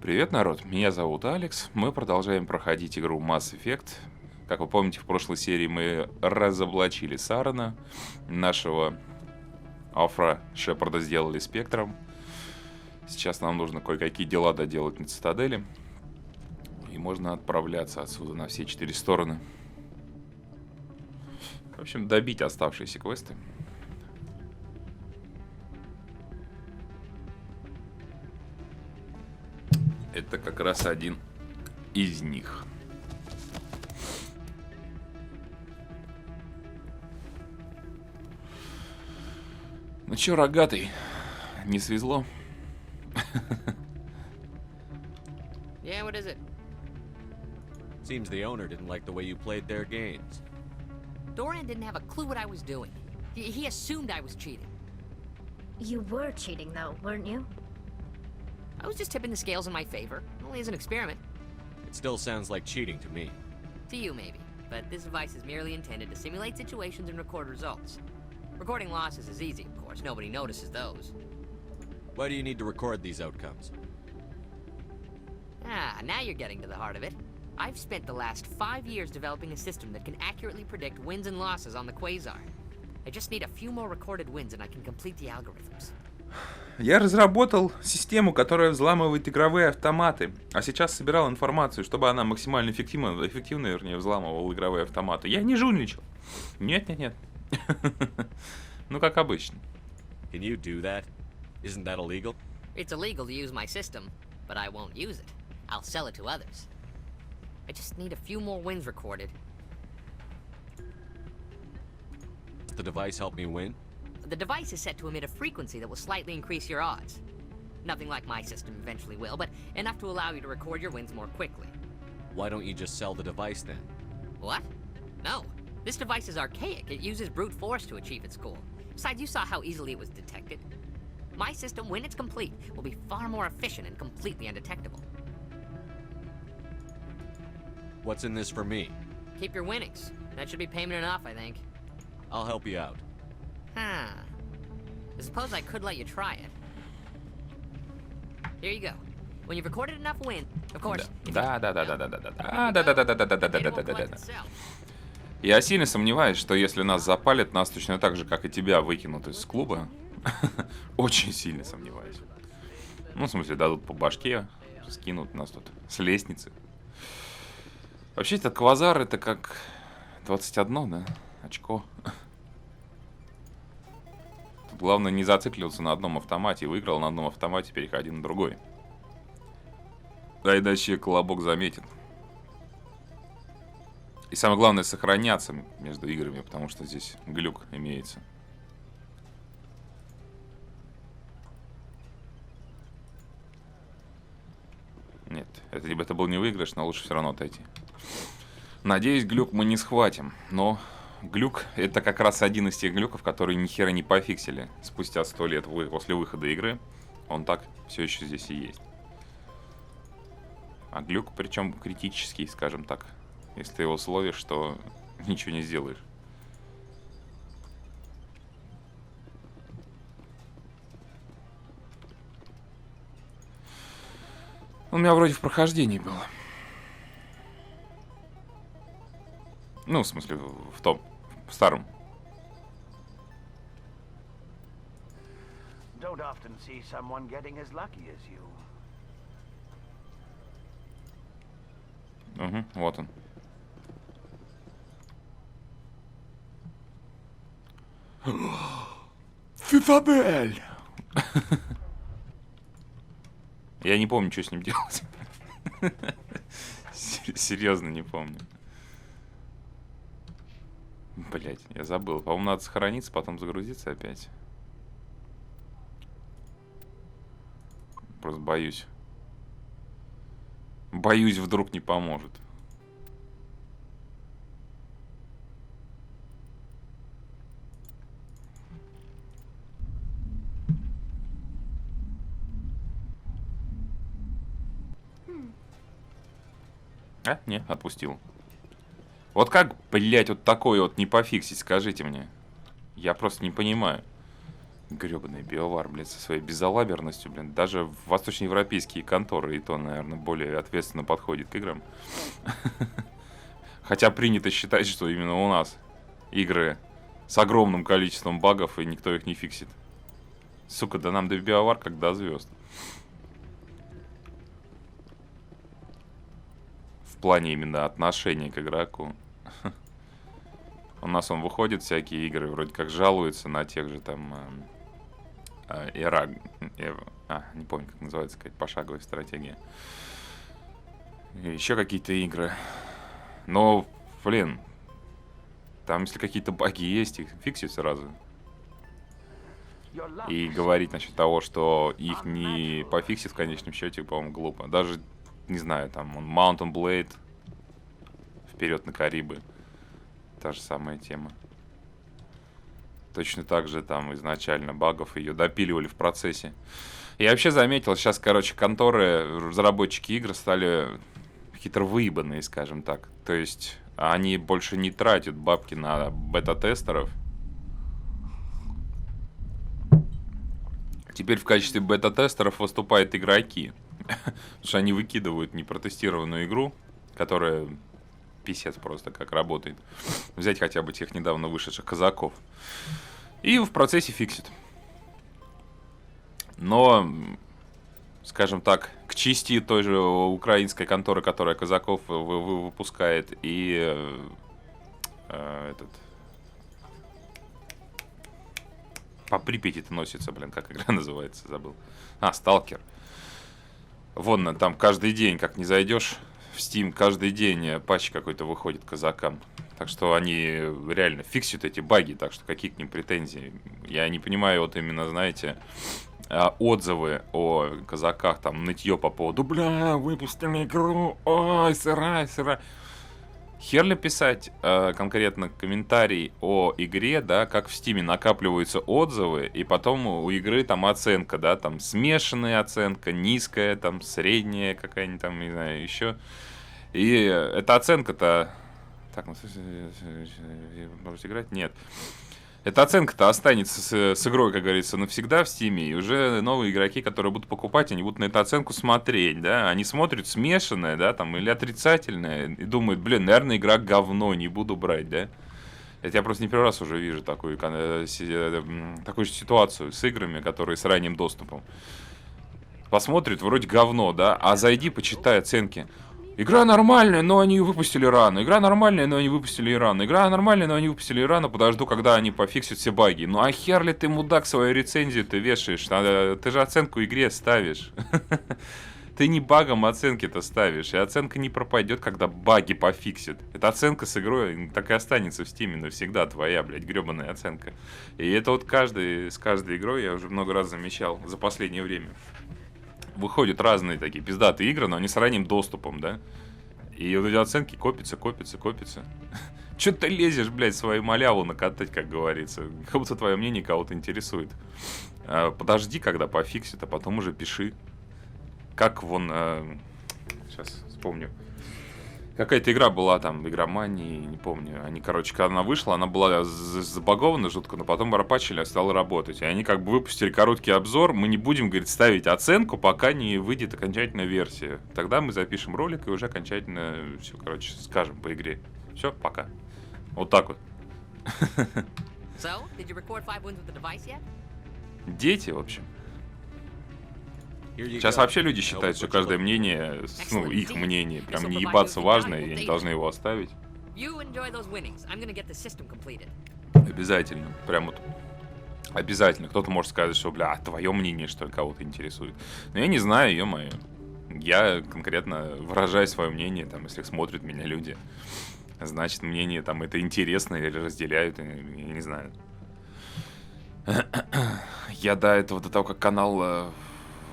Привет, народ, меня зовут Алекс, мы продолжаем проходить игру Mass Effect. Как вы помните, в прошлой серии мы разоблачили Сарана, нашего Алфра Шепарда сделали спектром. Сейчас нам нужно кое-какие дела доделать на Цитадели. И можно отправляться отсюда на все 4 стороны. В общем, добить оставшиеся квесты. Это как раз один из них. Ну чё, рогатый, не свезло? Yeah, what is it? Seems the owner didn't like the way you played their games. Dorian didn't have a clue what I was doing. He assumed I was cheating. You were cheating, though, weren't you? I was just tipping the scales in my favor, only as an experiment. It still sounds like cheating to me. To you, maybe. But this device is merely intended to simulate situations and record results. Recording losses is easy, of course. Nobody notices those. Why do you need to record these outcomes? Ah, now you're getting to the heart of it. I've spent the last 5 years developing a system that can accurately predict wins and losses on the Quasar. I just need a few more recorded wins and I can complete the algorithms. Я разработал систему, которая взламывает игровые автоматы, а сейчас собирал информацию, чтобы она максимально эффективно, вернее, взламывала игровые автоматы. Я не жульничал. Нет. Ну, как обычно. Can you do that? Isn't that illegal? It's illegal to use my system, but I won't use it. I'll sell it to others. I just need a few more wins recorded. Does the device help me win? The device is set to emit a frequency that will slightly increase your odds. Nothing like my system eventually will, but enough to allow you to record your wins more quickly. Why don't you just sell the device then? What? No. This device is archaic. It uses brute force to achieve its goal. Besides, you saw how easily it was detected. My system, when it's complete, will be far more efficient and completely undetectable. What's in this for me? Keep your winnings. That should be payment enough, I think. I'll help you out. Huh. I suppose I could let you try it. Here you go. When you've recorded enough wins, of course. Да. Я сильно сомневаюсь, что если нас запалят, нас точно так же, как и тебя, выкинут из клуба. Очень сильно сомневаюсь. Ну, в смысле, дадут по башке, скинут нас тут с лестницы. Вообще, этот квазар, это как 21, да? Очко. Тут главное не зацикливаться на одном автомате. Выиграл на одном автомате, переходи на другой. Да, иначе колобок заметит. И самое главное, сохраняться между играми, потому что здесь глюк имеется. Нет, это был не выигрыш, но лучше все равно отойти. Надеюсь, глюк мы не схватим, но глюк — это как раз один из тех глюков, которые ни хера не пофиксили. Спустя 100 лет после выхода игры он так все еще здесь и есть. А глюк, причем критический, скажем так. Если ты его словишь, то ничего не сделаешь. У меня вроде в прохождении было. Ну, в смысле, в старом. Don't often see someone getting as lucky as you. Угу, вот он. Фифабель! Я не помню, что с ним делать. Серьезно не помню. Блять, я забыл. По-моему, надо сохраниться, потом загрузиться опять. Просто боюсь. Боюсь, вдруг не поможет. А? Не, отпустил. Вот как, блядь, вот такое вот не пофиксить, скажите мне. Я просто не понимаю. Грёбаный биовар, блядь, со своей безалаберностью, блин. Даже восточноевропейские конторы и то, наверное, более ответственно подходит к играм. Хотя принято считать, что именно у нас игры с огромным количеством багов, и никто их не фиксит. Сука, да нам до биовар как до звезд. В плане именно отношения к игроку. У нас он выходит, всякие игры вроде как жалуются на тех же там... не помню, как называется, какая-то пошаговая стратегия. Еще какие-то игры. Но, блин, там если какие-то баги есть, их фиксить сразу. И говорить насчет того, что их не пофиксит в конечном счете, по-моему, глупо. Даже, не знаю, там, Mountain Blade, вперед на Карибы. Та же самая тема. Точно так же там изначально багов ее допиливали в процессе. Я вообще заметил, сейчас, короче, конторы, разработчики игр стали хитро выебанные, скажем так. То есть они больше не тратят бабки на бета-тестеров. Теперь в качестве бета-тестеров выступают игроки. Потому что они выкидывают непротестированную игру, которая писец просто как работает. Взять хотя бы тех недавно вышедших казаков. И в процессе фиксит. Но, скажем так, к чести той же украинской конторы, которая казаков выпускает, и по Припяти-то носится, блин, как игра называется, забыл. Сталкер. Вон там каждый день, как не зайдешь в Steam, каждый день патч какой-то выходит казакам. Так что они реально фиксят эти баги, так что какие к ним претензии? Я не понимаю, вот именно, знаете, отзывы о казаках, там, нытье по поводу, бля, выпустили игру, ой, сырая. Хер ли писать конкретно комментарий о игре, да, как в Стиме накапливаются отзывы, и потом у игры там оценка, да, там смешанная оценка, низкая, там средняя какая-нибудь там, не знаю, еще. И эта оценка-то... Так, можете играть? Нет. Эта оценка-то останется с игрой, как говорится, навсегда в Стиме, и уже новые игроки, которые будут покупать, они будут на эту оценку смотреть, да, они смотрят смешанное, да, там, или отрицательное, и думают, блин, наверное, игра говно, не буду брать, да. Это я просто не первый раз уже вижу такую же ситуацию с играми, которые с ранним доступом. Посмотрят, вроде говно, да, а зайди, почитай оценки. Игра нормальная, но они выпустили рано. Игра нормальная, но они выпустили рано. Игра нормальная, но они выпустили рано. Подожду, когда они пофиксят все баги. Ну а хер ли ты, мудак, свою рецензию ты вешаешь? Ты же оценку игре ставишь. Ты не багом оценки-то ставишь. И оценка не пропадет, когда баги пофиксят. Эта оценка с игрой так и останется в Стиме навсегда. Твоя, блядь, гребаная оценка. И это вот с каждой игрой я уже много раз замечал за последнее время. Выходят разные такие пиздатые игры, но они с ранним доступом, да? И вот эти оценки копятся. Чё ты лезешь, блядь, свою маляву накатать, как говорится? Как будто твое мнение кого-то интересует. Подожди, когда пофиксит, а потом уже пиши. Как вон... Сейчас вспомню. Какая-то игра была там, игромании, не помню. Они, короче, когда она вышла, она была забагована жутко, но потом пропатчили, стала работать. И они как бы выпустили короткий обзор. Мы не будем, говорит, ставить оценку, пока не выйдет окончательная версия. Тогда мы запишем ролик и уже окончательно все, короче, скажем по игре. Все, пока. Вот так вот. So, did you record 5 wins with the device yet? Дети, в общем. Сейчас вообще люди считают, что каждое мнение, ну, их мнение, прям не ебаться важно, и они должны его оставить. Обязательно. Прям вот обязательно. Кто-то может сказать, что, бля, твое мнение, что ли, кого-то интересует. Но я не знаю, ё-моё. Я конкретно выражаю свое мнение, там, если смотрят меня люди. Значит, мнение там это интересно или разделяют, я не знаю. Я до этого, до того, как канал...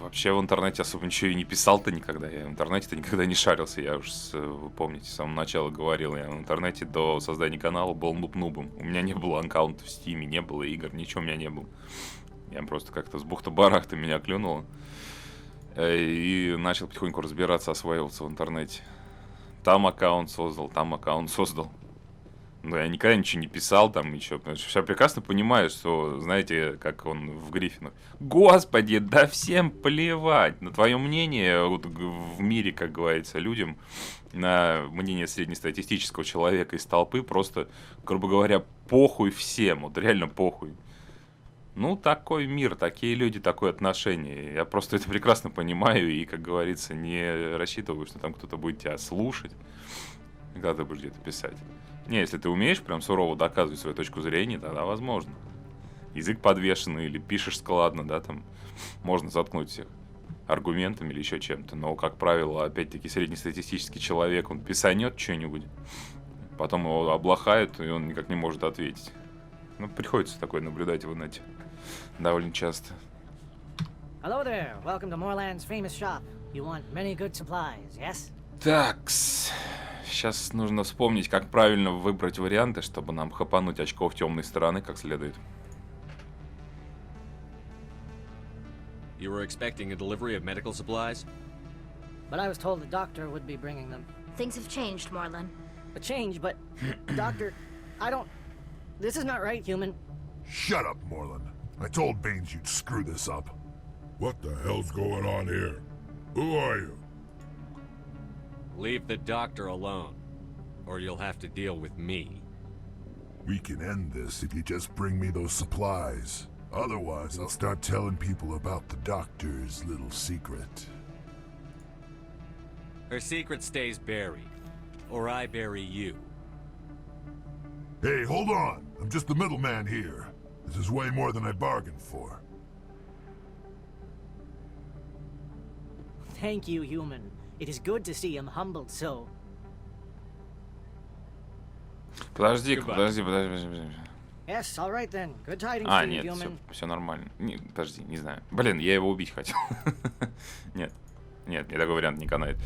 Вообще в интернете особо ничего и не писал-то никогда. Я в интернете-то никогда не шарился. Я уж, вы помните, с самого начала говорил. Я в интернете до создания канала был нуб-нубом. У меня не было аккаунта в Стиме, не было игр, ничего у меня не было. Я просто как-то с бухты-барахты меня клюнуло. И начал потихоньку разбираться, осваиваться в интернете. Там аккаунт создал. Ну, я никогда ничего не писал там, ничего. Потому что я прекрасно понимаю, что, знаете, как он в Гриффинах. Господи, да всем плевать на твое мнение вот, в мире, как говорится, людям, на мнение среднестатистического человека из толпы просто, грубо говоря, похуй всем. Вот реально похуй. Ну, такой мир, такие люди, такое отношение. Я просто это прекрасно понимаю и, как говорится, не рассчитываю, что там кто-то будет тебя слушать, когда ты будешь где-то писать. Не, если ты умеешь прям сурово доказывать свою точку зрения, тогда возможно. Язык подвешенный или пишешь складно, да, там можно заткнуть всех аргументами или еще чем-то. Но, как правило, опять-таки, среднестатистический человек, он писанет что-нибудь, потом его облахают, и он никак не может ответить. Ну, приходится такое наблюдать в инете довольно часто. Hello there. Welcome to Moorland's famous shop. You want many good supplies, yes? Такс. Сейчас нужно вспомнить, как правильно выбрать варианты, чтобы нам хапануть очков темной стороны как следует. You were expecting a delivery of medical supplies? But I was told the doctor would be bringing them. Things have changed, Moorland. A change, but... Doctor, I don't... This is not right, human. Shut up, Moorland. I told Baines you'd screw this up. What the hell's going on here? Who are you? Leave the doctor alone, or you'll have to deal with me. We can end this if you just bring me those supplies. Otherwise, I'll start telling people about the doctor's little secret. Her secret stays buried, or I bury you. Hey, hold on. I'm just the middleman here. This is way more than I bargained for. Thank you, human. It is good to see him humbled so. Подожди. Yes, all right then. Good tidings А, for you, нет, human. все нормально. Не, подожди, не знаю. Блин, я его убить хотел. Нет, мне такой вариант не канает.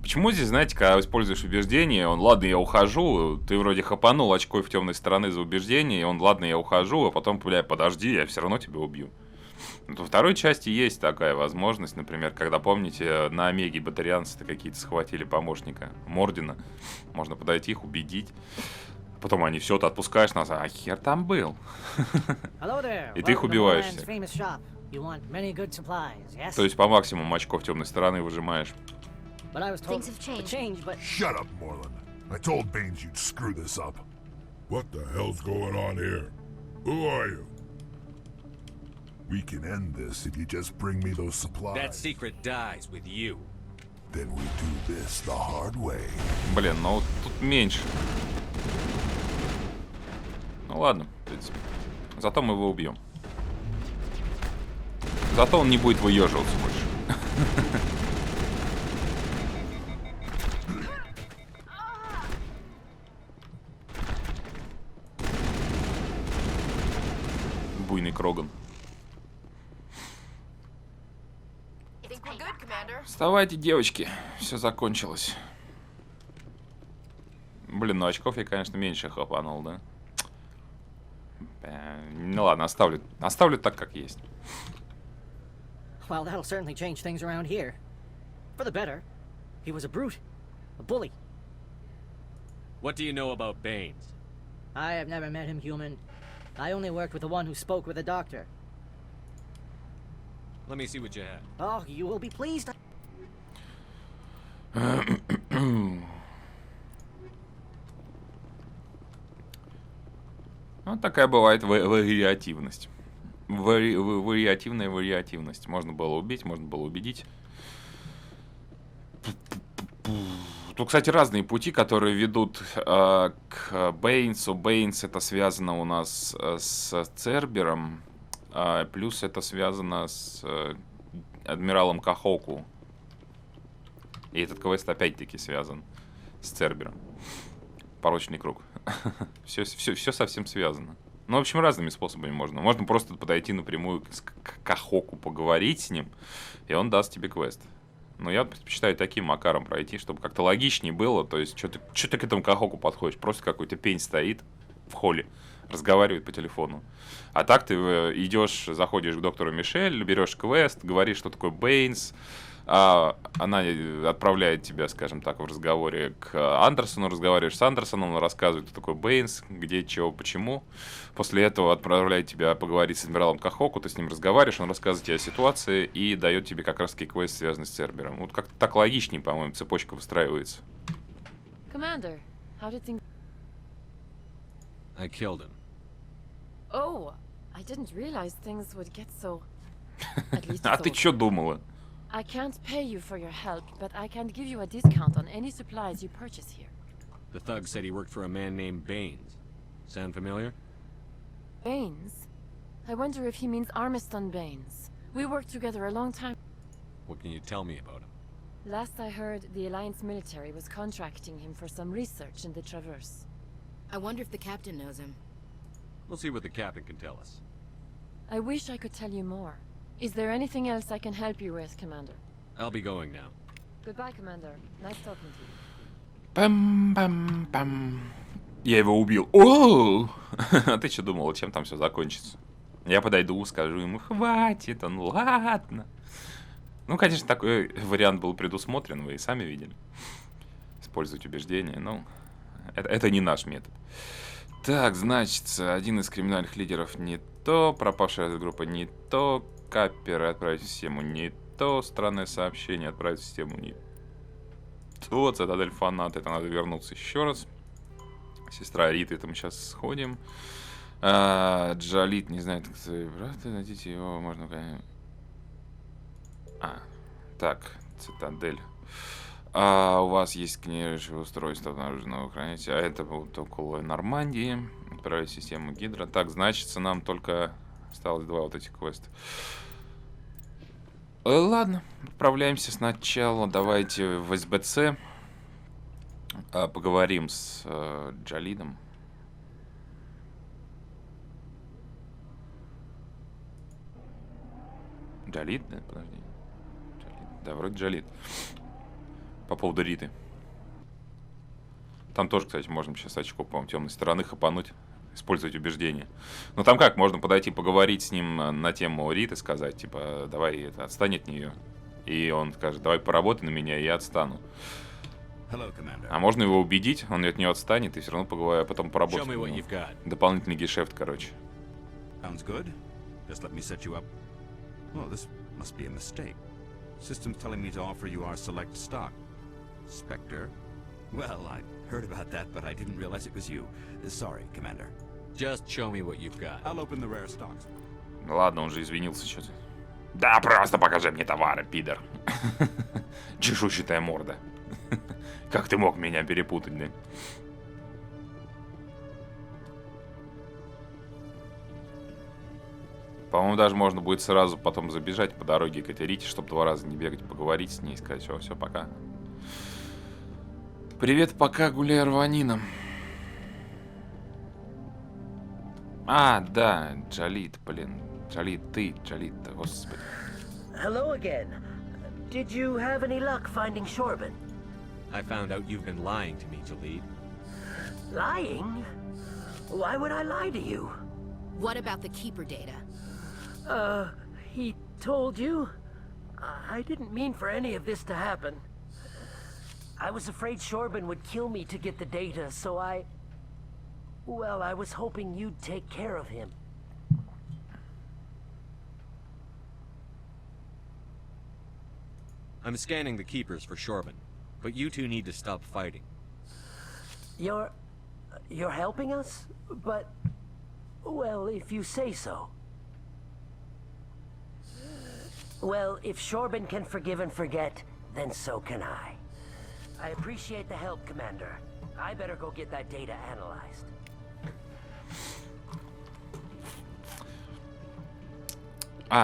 Почему здесь, знаете, когда используешь убеждение, он, ладно, я ухожу, ты вроде хапанул очкой в темной стороны за убеждение, и он, ладно, я ухожу, а потом, бля, подожди, я все равно тебя убью. Вот во второй части есть такая возможность, например, когда, помните, на Омеге батарианцы-то какие-то схватили помощника Мордина, можно подойти их, убедить. Потом они все, ты отпускаешь нас, а хер там был. И ты их убиваешь всех. То есть по максимуму очков темной стороны выжимаешь. Things have changed. Shut up, Moorland. I told Baines you'd screw this up. What the hell's going on here? Who are you? We can end this if you just bring me those supplies. That secret dies with you. Then we do this the hard way. Блин, ну тут меньше. Ну ладно, в принципе. Зато мы его убьем. Зато он не будет выеживаться больше. Буйный Кроган. Вставайте, девочки. Все закончилось. Блин, ну очков я, конечно, меньше хапанул, да? Ну ладно, оставлю так, как есть. Well, that'll certainly change things around here. For the better. He was a brute. A bully. What do you know about Baines? I have never met him, human. I only worked with the one who spoke with the doctor. Let me see what you have. Oh, you will be pleased. Вот такая бывает вариативность. Вариативная вариативность. Можно было убить, можно было убедить. Тут, кстати, разные пути, которые ведут к Бэйнсу. Бэйнс это связано у нас с Цербером. Плюс это связано с адмиралом Кахоку. И этот квест опять-таки связан с Цербером. Порочный круг. Все совсем связано. Ну, в общем, разными способами можно. Можно просто подойти напрямую к Кахоку, поговорить с ним, и он даст тебе квест. Но я предпочитаю таким макаром пройти, чтобы как-то логичнее было. То есть, что ты к этому Кахоку подходишь? Просто какой-то пень стоит в холле, разговаривает по телефону. А так ты идешь, заходишь к доктору Мишель, берешь квест, говоришь, что такое Бэйнс, Она отправляет тебя, скажем так, в разговоре к Андерсону, разговариваешь с Андерсоном, он рассказывает, кто такой Бэйнс, где, чего, почему. После этого отправляет тебя поговорить с адмиралом Кахоку, ты с ним разговариваешь, он рассказывает тебе о ситуации и дает тебе как раз-таки квест, связанный с Цербером. Вот как-то так логичнее, по-моему, цепочка выстраивается. Commander, how did things... I killed him. Oh, I didn't realize things would get so... At least А ты чё думала? I can't pay you for your help, but I can give you a discount on any supplies you purchase here. The thug said he worked for a man named Baines. Sound familiar? Baines? I wonder if he means Armiston Baines. We worked together a long time. What can you tell me about him? Last I heard, the Alliance military was contracting him for some research in the Traverse. I wonder if the captain knows him. We'll see what the captain can tell us. I wish I could tell you more. Is there anything else I can help you with, Commander? I'll be going now. Goodbye, Commander. Nice talking to you. Пам-пам-пам. Я его убил. О! А ты что думала, чем там все закончится? Я подойду, скажу ему, хватит, он, ладно. Ну, конечно, такой вариант был предусмотрен, вы и сами видели. Использовать убеждения, но это не наш метод. Так, значит, один из криминальных лидеров не то, пропавшая эта группа не то, каперы отправить в систему не то, странное сообщение отправить в систему не то, цитадель фанат, это надо вернуться еще раз. Сестра Риты, это мы сейчас сходим. Джалит не знает, кто свой брат, найдите его, можно... Так, цитадель. У вас есть книжное устройство обнаруженного хранителя, а это будет около Нормандии. Отправить в систему Гидра. Так, значит, нам только осталось 2 вот этих квеста. Ладно, отправляемся сначала. Давайте в СБЦ. Поговорим с Джалидом. Джалид? Да, подожди. Джалид. Да, вроде Джалид. По поводу Риты. Там тоже, кстати, можно сейчас очко, по-моему, темной стороны хапануть, использовать убеждения. Но там как, можно подойти поговорить с ним на тему Риты, сказать, типа, давай отстань от нее. И он скажет, давай поработай на меня, и я отстану. А можно его убедить, он от нее отстанет, и все равно поговорим, а потом поработать. Дополнительный гешефт, короче. System's telling me to offer you our select stock. Spectre? Well, I heard about that, but I didn't realize it was you. Sorry, Commander. Just show me what you've got. I'll open the rare stocks. Ладно, он же извинился что-то. Да, просто покажи мне товары, пидор. Чешуйчатая морда. Как ты мог меня перепутать, да? По-моему, даже можно будет сразу потом забежать по дороге к этой Рите, чтобы 2 раза не бегать, поговорить с ней и сказать, все, пока. Привет, пока, гуляй рванином. Да, Джалид, блин. Джалид, Джалид, господи. Hello again. Did you have any luck finding Shorban? I found out you've been lying to me, Jalid. Lying? Why would I lie to you? What about the Keeper data? He told you? I didn't mean for any of this to happen. I was afraid Shorban would kill me to get the data, so well, I was hoping you'd take care of him. I'm scanning the Keepers for Shorban, but you two need to stop fighting. You're helping us? But, well, if you say so. Well, if Shorban can forgive and forget, then so can I. I appreciate the help, Commander. I better go get that data analyzed.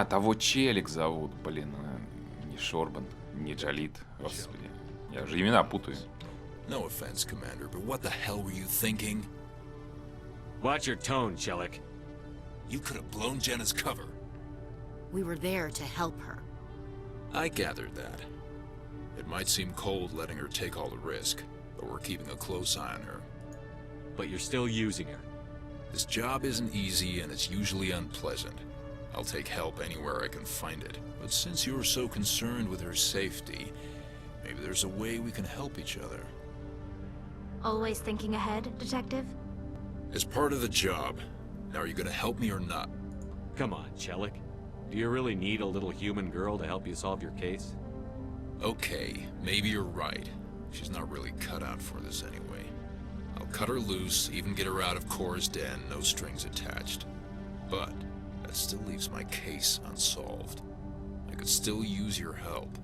Того Челик зовут, блин. Не Шорбан, не Джалид. Господи, я уже имена путаю. No offense, Commander, but what the hell were you thinking? Watch your tone, Kошелек. You could have blown Jenna's cover. We were there to help her. I gathered that. It might seem cold letting her take all the risk, but we're keeping a close eye on her. But you're still using her. This job isn't easy and it's usually unpleasant. I'll take help anywhere I can find it. But since you're so concerned with her safety, maybe there's a way we can help each other. Always thinking ahead, Detective? As part of the job. Now, are you gonna help me or not? Come on, Kошелек. Do you really need a little human girl to help you solve your case? Okay, maybe you're right. She's not really cut out for this anyway. I'll cut her loose, even get her out of Cora's den, no strings attached. But that still leaves my case unsolved. I could still use your help.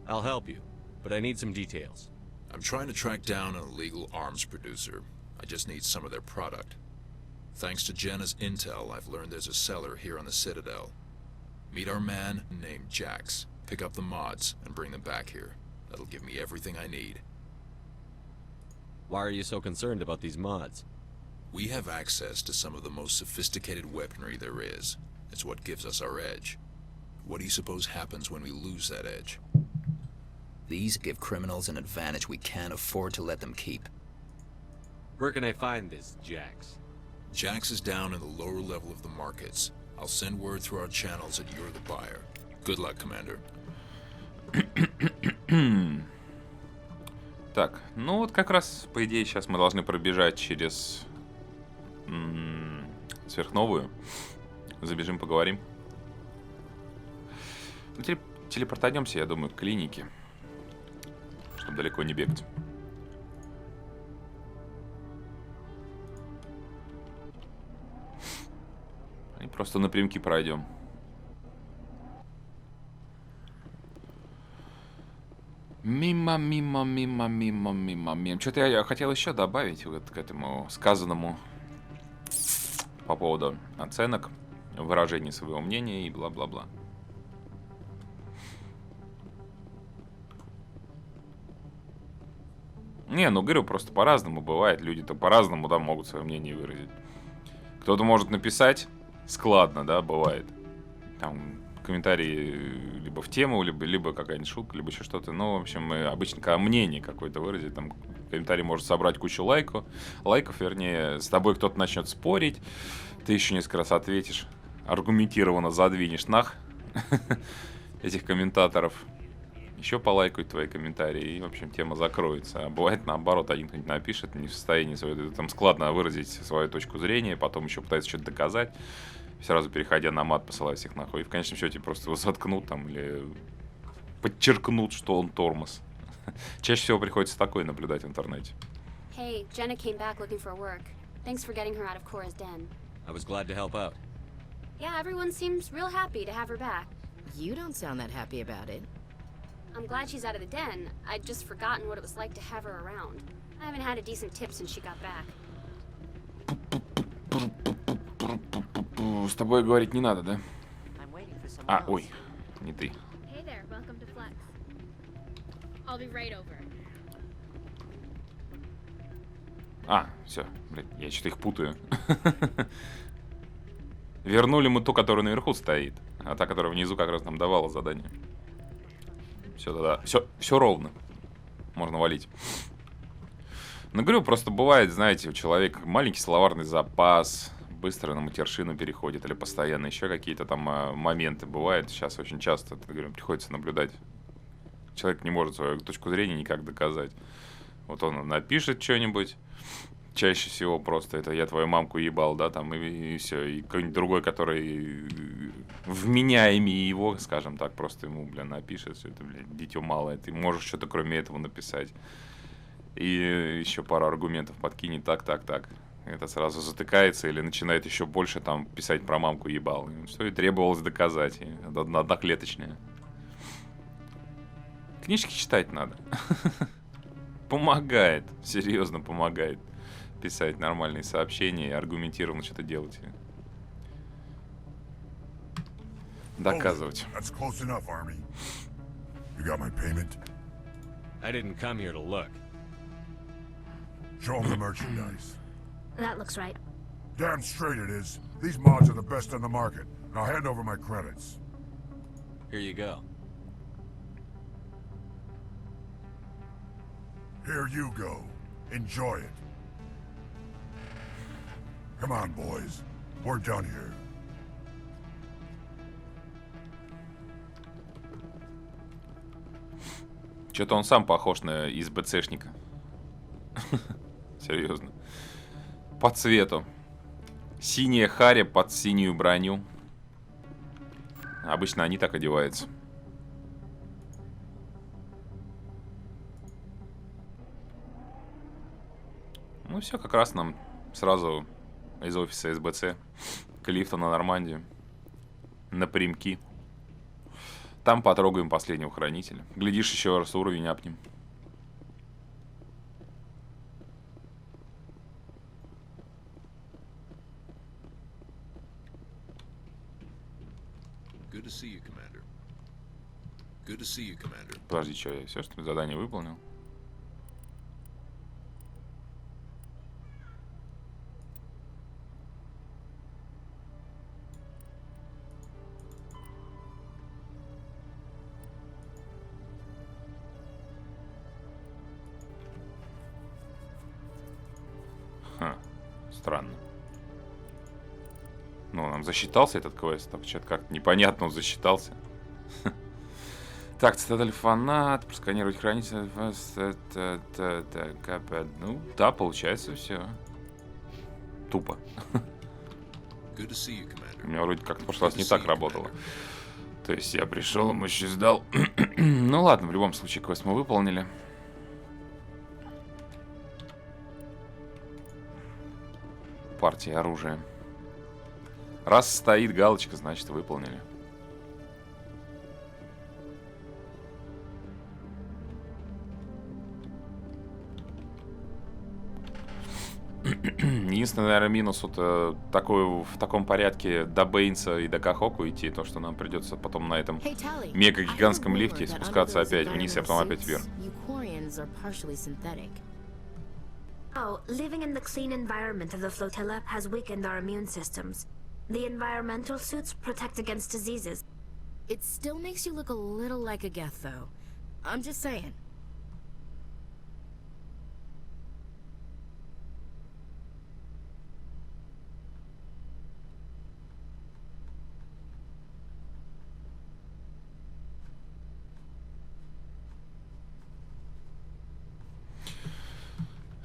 I'll help you, but I need some details. I'm trying to track down an illegal arms producer. I just need some of their product. Thanks to Jenna's intel, I've learned there's a seller here on the Citadel. Meet our man named Jax. Pick up the mods and bring them back here. That'll give me everything I need. Why are you so concerned about these mods? We have access to some of the most sophisticated weaponry there is. It's what gives us our edge. What do you suppose happens when we lose that edge? These give criminals an advantage we can't afford to let them keep. Where can I find this Jax? Jax is down in the lower level of the markets. I'll send word through our channels that you're the buyer. Good luck, Commander. Так, ну вот как раз, по идее, сейчас мы должны пробежать через сверхновую. Забежим, поговорим. Ну, телепортанемся, я думаю, к клинике. Чтобы далеко не бегать. И просто напрямки пройдем. Мимо. Что-то я хотел еще добавить вот к этому сказанному по поводу оценок, выражения своего мнения и бла-бла-бла. Не, ну говорю, просто по-разному бывает. Люди-то по-разному, да, могут свое мнение выразить. Кто-то может написать складно, да, бывает. Там комментарии либо в тему, либо какая-нибудь шутка, либо еще что-то. Ну, в общем, обычно когда мнение какое-то выразить, там комментарий может собрать кучу лайков, вернее, с тобой кто-то начнет спорить, ты еще несколько раз ответишь, аргументированно задвинешь нах этих комментаторов, еще полайкают твои комментарии, и, в общем, тема закроется. А бывает наоборот, один кто-нибудь напишет, не в состоянии там складно выразить свою точку зрения, потом еще пытается что-то доказать, сразу переходя на мат, посылая всех нахуй. И в конечном счете просто его заткнут там или подчеркнут, что он тормоз. Чаще всего приходится такое наблюдать в интернете. Hey, Jenna came back looking for work. Thanks for getting her out of Cora's den. I was glad to help out. Yeah, everyone seems real happy to have her back. You don't sound that happy about it. I'm glad she's out of the den. I'd just forgotten what it was like to have her around. I haven't had a decent tip since she got back. С тобой говорить не надо, да? А, ой, не ты. Hey there, welcome to Flex. I'll be right over. А, все, блядь, я что-то их путаю. Вернули мы ту, которая наверху стоит, а та, которая внизу как раз нам давала задание. Все, да, все ровно. Можно валить. Ну, говорю, просто бывает, знаете, у человека маленький словарный запас, быстро на матершину переходит или постоянно еще какие-то там моменты бывают. Сейчас очень часто, говорю, приходится наблюдать. Человек не может свою точку зрения никак доказать. Вот он напишет что-нибудь, чаще всего просто это «я твою мамку ебал», да, там, и все. И какой-нибудь другой, который вменяемый его, скажем так, просто ему, блин, напишет все это, блин, дитё малое, ты можешь что-то кроме этого написать. И еще пару аргументов подкинет так. Это сразу затыкается или начинает еще больше там писать про мамку ебал. Что и требовалось доказать. Одноклеточное. Книжки читать надо. Помогает. Серьезно помогает. Писать нормальные сообщения и аргументированно что-то делать. Доказывать. I didn't come here to look. Show them the merchandise. That looks right. Damn straight it is. These mods are the best on the market. Now hand over my credits. Here you go. Here you go. Enjoy it. Come on, boys. We're done here. Что-то он сам похож на СБЦшника. Серьезно. По цвету. Синяя харя под синюю броню. Обычно они так одеваются. Ну все, как раз нам сразу из офиса СБЦ к лифту на Нормандию. Напрямки. Там потрогаем последнего хранителя. Глядишь, еще раз уровень апнем. Подожди, что я все, что ли, задание выполнил? Странно. Ну, нам засчитался этот квест. Так, что-то как-то непонятно он засчитался. Так, цитадель фанат, просканировать хранитель. Ну, да, получается все. Тупо. У меня вроде как в прошлый раз не так работало. То есть я пришел, ему еще сдал. Ну ладно, в любом случае квест мы выполнили. Партия оружия. Раз стоит галочка, значит выполнили. Единственный, наверное, минус вот такой, в таком порядке до Бэйнса и до Кахоку идти, то, что нам придется потом на этом мега-гигантском лифте спускаться опять вниз, а потом опять вверх. Oh, living in the clean environment of the flotilla has weakened our immune systems. The environmental suits protect against diseases. It still makes you look a little like a geth, though. I'm just saying.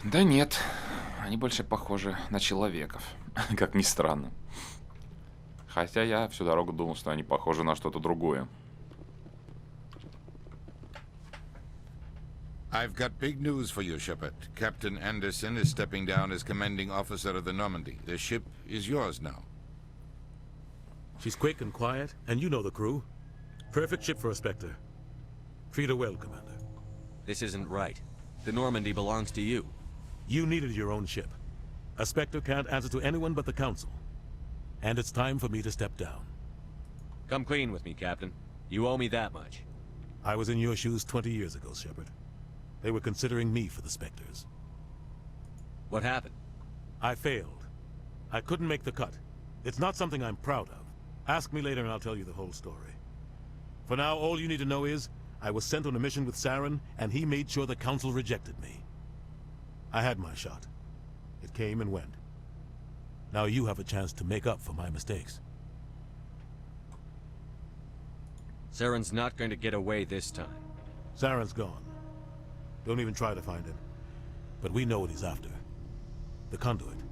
Да нет, они больше похожи на человеков, как ни странно. Хотя я всю дорогу думал, что они похожи на что-то другое. I've got big news for you, Shepard. Captain Anderson is stepping down as commanding officer of the Normandy. The ship is yours now. She's quick and quiet, and you know the crew. Perfect ship for a Spectre. Treat her well, Commander. This isn't right. The Normandy belongs to you. You needed your own ship. A Spectre can't answer to anyone but the Council. And it's time for me to step down. Come clean with me, Captain. You owe me that much. I was in your shoes 20 years ago, Shepard. They were considering me for the Spectres. What happened? I failed. I couldn't make the cut. It's not something I'm proud of. Ask me later and I'll tell you the whole story. For now, all you need to know is, I was sent on a mission with Saren, and he made sure the Council rejected me. I had my shot. It came and went. Now you have a chance to make up for my mistakes. Saren's not going to get away this time. Saren's gone. Don't even try to find him. But we know what he's after. The conduit.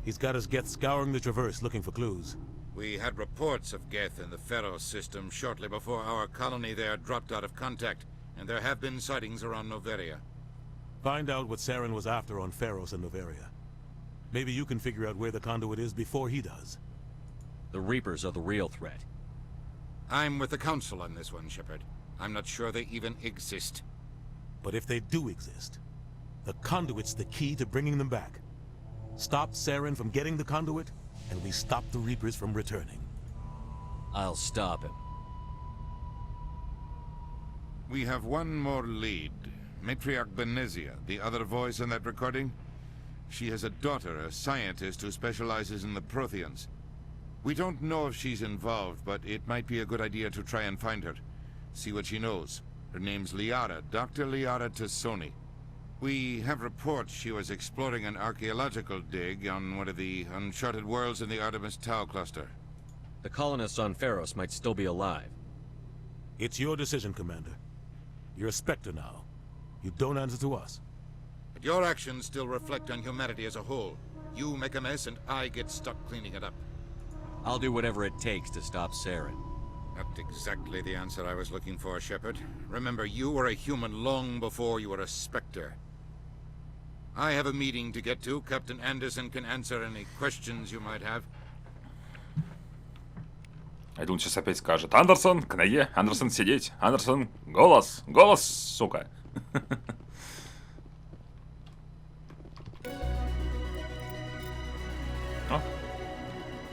He's got his Geth scouring the Traverse looking for clues. We had reports of Geth in the Pharos system shortly before our colony there dropped out of contact, and there have been sightings around Noveria. Find out what Saren was after on Pharos and Noveria. Maybe you can figure out where the conduit is before he does. The Reapers are the real threat. I'm with the Council on this one, Shepard. I'm not sure they even exist. But if they do exist, the conduit's the key to bringing them back. Stop Saren from getting the conduit, and we stop the Reapers from returning. I'll stop him. We have one more lead. Matriarch Benezia, the other voice in that recording. She has a daughter, a scientist who specializes in the Protheans. We don't know if she's involved, but it might be a good idea to try and find her. See what she knows. Her name's Liara, Dr. Liara Tassoni. We have reports she was exploring an archaeological dig on one of the uncharted worlds in the Artemis Tau cluster. The colonists on Pharos might still be alive. It's your decision, Commander. You're a Spectre now. You don't answer to us. But your actions still reflect on humanity as a whole. You make a mess and I get stuck cleaning it up. I'll do whatever it takes to stop Saren. Not exactly the answer I was looking for, Shepard. Remember, you were a human long before you were a Spectre. I have a meeting to get to. Captain Anderson can answer any questions you might have. Я думаю, сейчас опять скажет: Андерсон, к ноге, Андерсон сидеть, Андерсон, голос, голос, сука. О,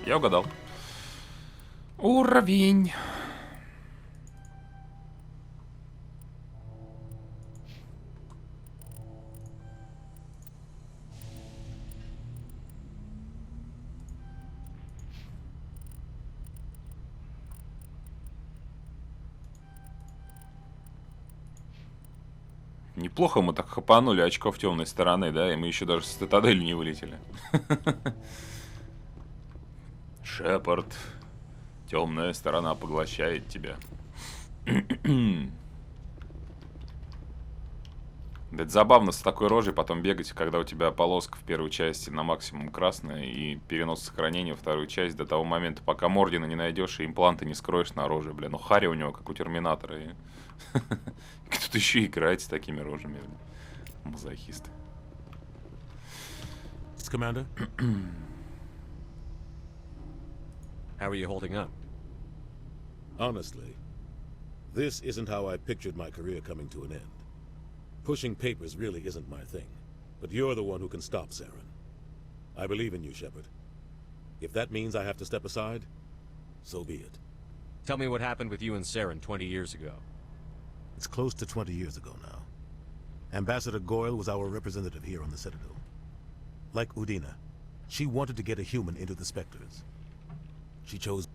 я угадал. Уровень. Неплохо мы так хапанули очков темной стороны, да? И мы еще даже с цитадели не вылетели. Шепард. Темная сторона поглощает тебя. Да это забавно с такой рожей потом бегать, когда у тебя полоска в первой части на максимум красная и перенос сохранения во вторую часть до того момента, пока Мордина не найдешь и импланты не скроешь на роже, бля. Ну Харри у него как у Терминатора. И... Кто-то еще играет с такими рожами. Мазохисты. Commander. How are you holding up? Honestly, this isn't how I pictured my career coming to an end. Pushing papers really isn't my thing, but you're the one who can stop Saren. I believe in you, Shepard. If that means I have to step aside, so be it. Tell me what happened with you and Saren 20 years ago. It's close to 20 years ago now. Ambassador Goyle was our representative here on the Citadel. Like Udina, she wanted to get a human into the Spectres. She chose...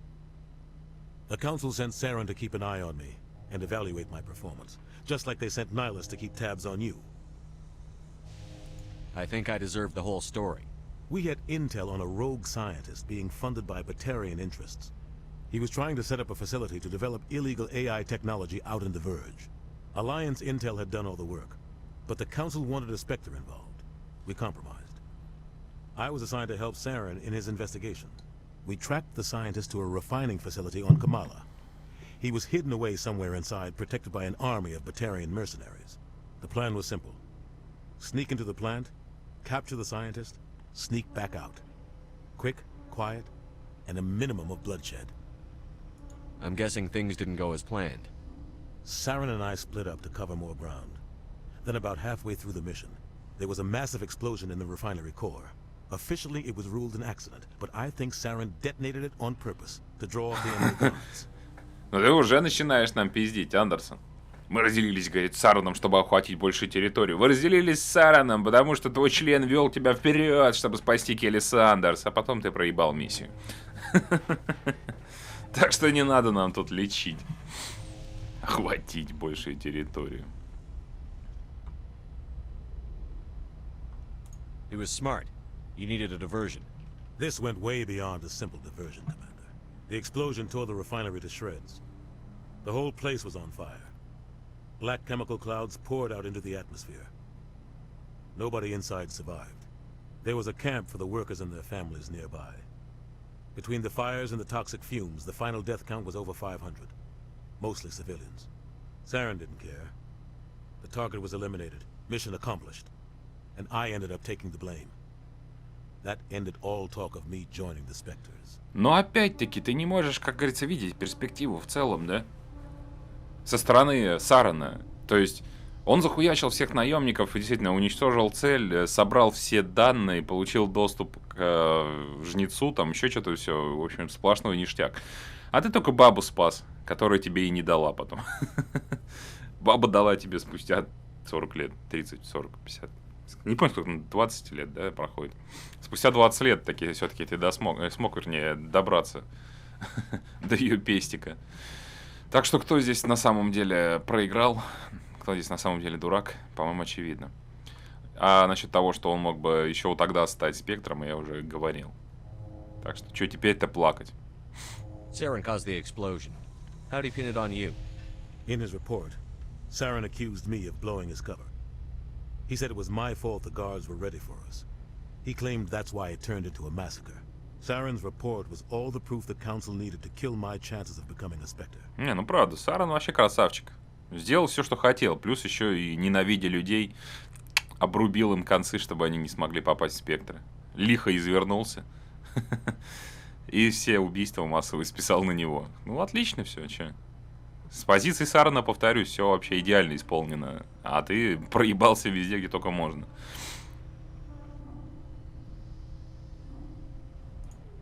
The Council sent Saren to keep an eye on me and evaluate my performance, just like they sent Nihilus to keep tabs on you. I think I deserve the whole story. We had intel on a rogue scientist being funded by Batarian interests. He was trying to set up a facility to develop illegal AI technology out in the Verge. Alliance intel had done all the work, but the Council wanted a Spectre involved. We compromised. I was assigned to help Saren in his investigation. We tracked the scientist to a refining facility on Kamala. He was hidden away somewhere inside, protected by an army of Batarian mercenaries. The plan was simple. Sneak into the plant, capture the scientist, sneak back out. Quick, quiet, and a minimum of bloodshed. I'm guessing things didn't go as planned. Saren and I split up to cover more ground. Then about halfway through the mission, there was a massive explosion in the refinery core. Officially, it was ruled an accident, but I think Saren detonated it on purpose to draw the enemy guns. Ну ты уже начинаешь нам пиздить, Андерсон. Мы разделились, говорит, с Сараном, чтобы охватить большую территорию. Вы разделились с Сараном, потому что твой член вел тебя вперед, чтобы спасти Келли Сандерс, а потом ты проебал миссию. Так что не надо нам тут лечить. Охватить большую территорию. He was smart. You needed a diversion. This went way beyond a simple diversion, Commander. The explosion tore the refinery to shreds. The whole place was on fire. Black chemical clouds poured out into the atmosphere. Nobody inside survived. There was a camp for the workers and their families nearby. Between the fires and the toxic fumes, the final death count was over 500. Mostly civilians. Saren didn't care. The target was eliminated. Mission accomplished. And I ended up taking the blame. That ended all talk of me joining the Spectres. Но опять-таки ты не можешь, как говорится, видеть перспективу в целом, да? Со стороны Сарана. То есть он захуячил всех наемников и действительно уничтожил цель, собрал все данные, получил доступ к жнецу, там еще что-то, все, в общем, сплошной ништяк. А ты только бабу спас, которая тебе и не дала потом. Баба дала тебе спустя 40 лет, 30, 40, 50. Не помню, сколько, 20 лет, да, проходит. Спустя 20 лет таки все-таки ты смог, вернее, добраться до ее пестика. Так что кто здесь на самом деле проиграл, кто здесь на самом деле дурак, по-моему, очевидно. А насчет того, что он мог бы еще тогда стать Спектром, я уже говорил. Так что что теперь-то плакать? Saren caused the explosion. How did he pin it on you? In his report, Saren accused me of blowing his cover. He said it was my fault the guards were ready for us. He claimed that's why it turned into a massacre. Saren's report was all the proof the council needed to kill my chances of becoming a Spectre. Не, ну правда, Сарен вообще красавчик. Сделал все, что хотел. Плюс еще и, ненавидя людей, обрубил им концы, чтобы они не смогли попасть в спектры. Лихо извернулся. И все убийства массовые списал на него. Ну, отлично все, че. С позиции Сарена, повторюсь, все вообще идеально исполнено. А ты проебался везде, где только можно.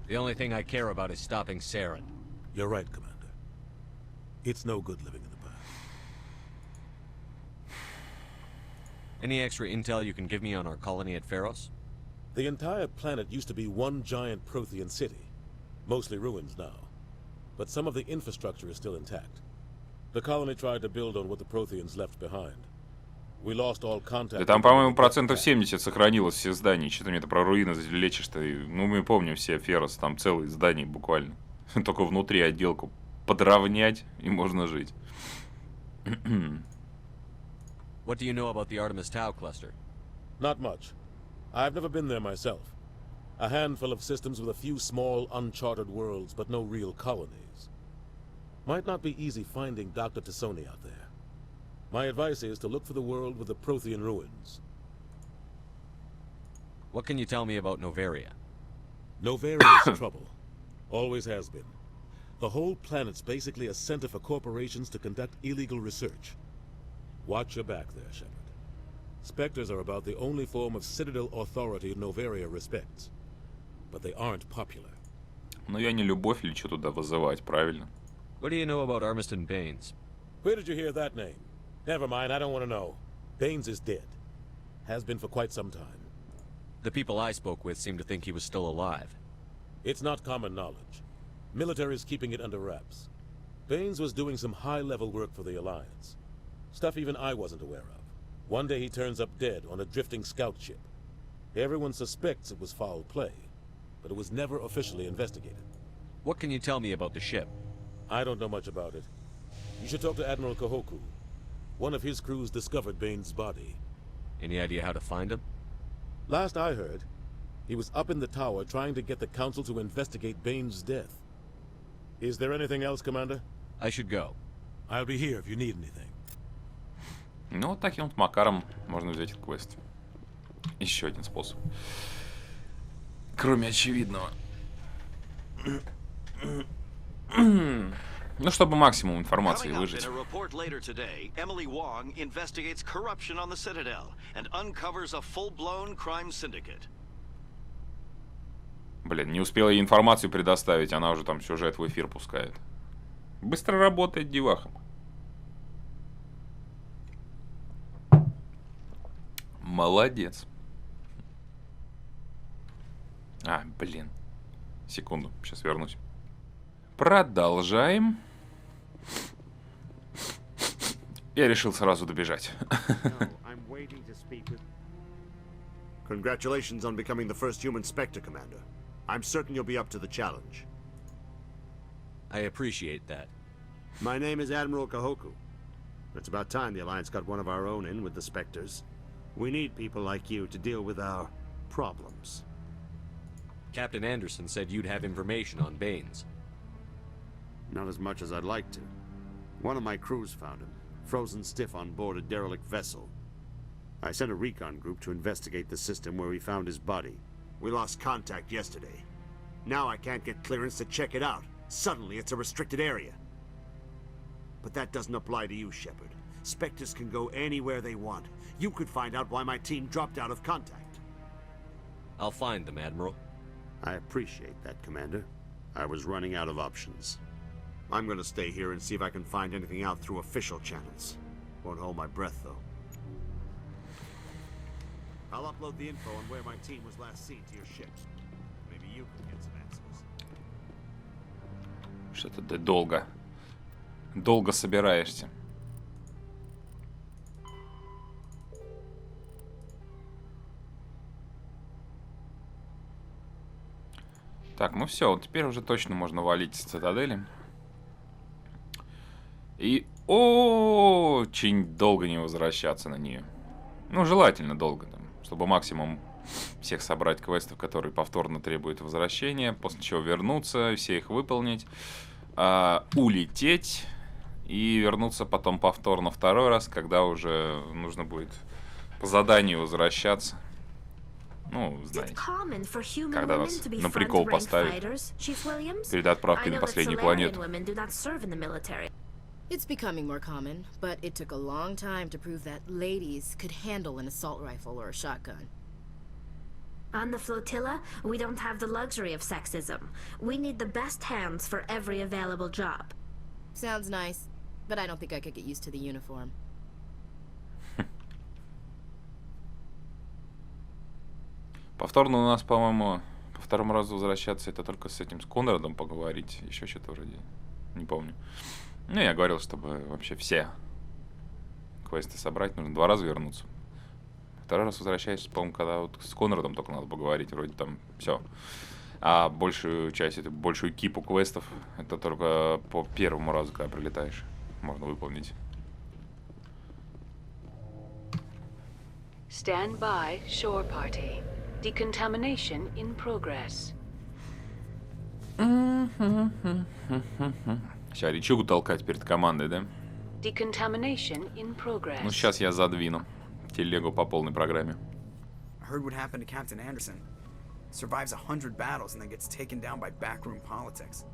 The only thing I care about is stopping Saren. You're right, Commander. It's no good living in the past. Any extra intel you can give me on our colony at Pharos? The entire planet used to be one giant Prothean city. Mostly ruins now. But some of the infrastructure is still intact. The colony tried to build on what the Protheans left behind. We lost all contact. Да там, по-моему, процентов 70 сохранилось все здания. Что-то мне это про руины лечишь-то. Ну, мы помним все Ферос, там целые здания буквально. Только внутри отделку подровнять, и можно жить. What do you know about the Artemis Tau cluster? Not much. I've never been there myself. A handful of systems with a few small, uncharted worlds, but no real colonies. Might not be easy finding Dr. Tassoni out there. My advice is to look for the world with the Prothean ruins. What can you tell me about Novaria? Novaria is trouble. Always has been. The whole planet's basically a center for corporations to conduct illegal research. Watch your back there, Shepard. Spectres are about the only form of Citadel authority Novaria respects. But they aren't popular. Ну я не любовь или что туда вызывать, правильно? What do you know about Armiston Baines? Where did you hear that name? Never mind, I don't want to know. Baines is dead. Has been for quite some time. The people I spoke with seem to think he was still alive. It's not common knowledge. Military's keeping it under wraps. Baines was doing some high-level work for the Alliance. Stuff even I wasn't aware of. One day he turns up dead on a drifting scout ship. Everyone suspects it was foul play, but it was never officially investigated. What can you tell me about the ship? I don't know much about it. You should talk to Admiral Kahoku. One of his crews discovered Baines' body. Any idea how to find him? Last I heard, he was up in the tower trying to get the Council to investigate Baines' death. Is there anything else, Commander? I should go. I'll be here if you need anything. Ну, вот таким вот макаром можно взять этот квест. Еще один способ. Кроме очевидного. Ну, чтобы максимум информации выжить. In a report later today, Emily Wong investigates corruption on the Citadel and uncovers a full-blown crime syndicate. Блин, не успела ей информацию предоставить, она уже там сюжет в эфир пускает. Быстро работает деваха. Молодец. А, блин. Секунду, сейчас вернусь. Продолжаем. Я решил сразу добежать. Congratulations on becoming the first human Spectre, Commander. I'm certain you'll be up to the challenge. I appreciate that. My name is Admiral Kahoku. It's about time the Alliance got one of our own in with the Spectres. We need people like you to deal with our problems. Captain Anderson said you'd have information on Baines. Not as much as I'd like to. One of my crews found him, frozen stiff on board a derelict vessel. I sent a recon group to investigate the system where we found his body. We lost contact yesterday. Now I can't get clearance to check it out. Suddenly it's a restricted area. But that doesn't apply to you, Shepard. Spectres can go anywhere they want. You could find out why my team dropped out of contact. I'll find them, Admiral. I appreciate that, Commander. I was running out of options. I'm gonna stay here and see if I can find anything out through official channels. Won't hold my breath, though. I'll upload the info on where my team was last seen to your ship. Maybe you can get some answers. Что-то ты долго собираешься. Так, ну все, вот теперь уже точно можно валить с цитадели. И очень долго не возвращаться на нее. Ну, желательно долго, там, чтобы максимум всех собрать квестов, которые повторно требуют возвращения, после чего вернуться, все их выполнить, улететь и вернуться потом повторно второй раз, когда уже нужно будет по заданию возвращаться. Ну, знаете, когда нас на прикол поставят перед отправкой на последнюю планету. It's becoming more common, but it took a long time to prove that ladies could handle an assault rifle or a shotgun. On the flotilla, we don't have the luxury of sexism. We need the best hands for every available job. Sounds nice, but I don't think I could get used to the uniform. Повторно у нас, по-моему, по второму разу возвращаться, это только с этим, с Конрадом поговорить. Еще что-то вроде, не помню. Ну, я говорил, чтобы вообще все квесты собрать, нужно 2 раза вернуться. Второй раз возвращаешься, по-моему, когда вот с Конрадом только надо поговорить, вроде там все. А большую часть, это большую кипу квестов, это только по первому разу, когда прилетаешь, можно выполнить. Stand by, shore party. Decontamination in progress. Сейчас речугу толкать перед командой, да? Decontamination in progress. Ну, сейчас я задвину телегу по полной программе. I heard what happened to Captain Anderson. Survives 100 battles and then gets taken down by backroom politics.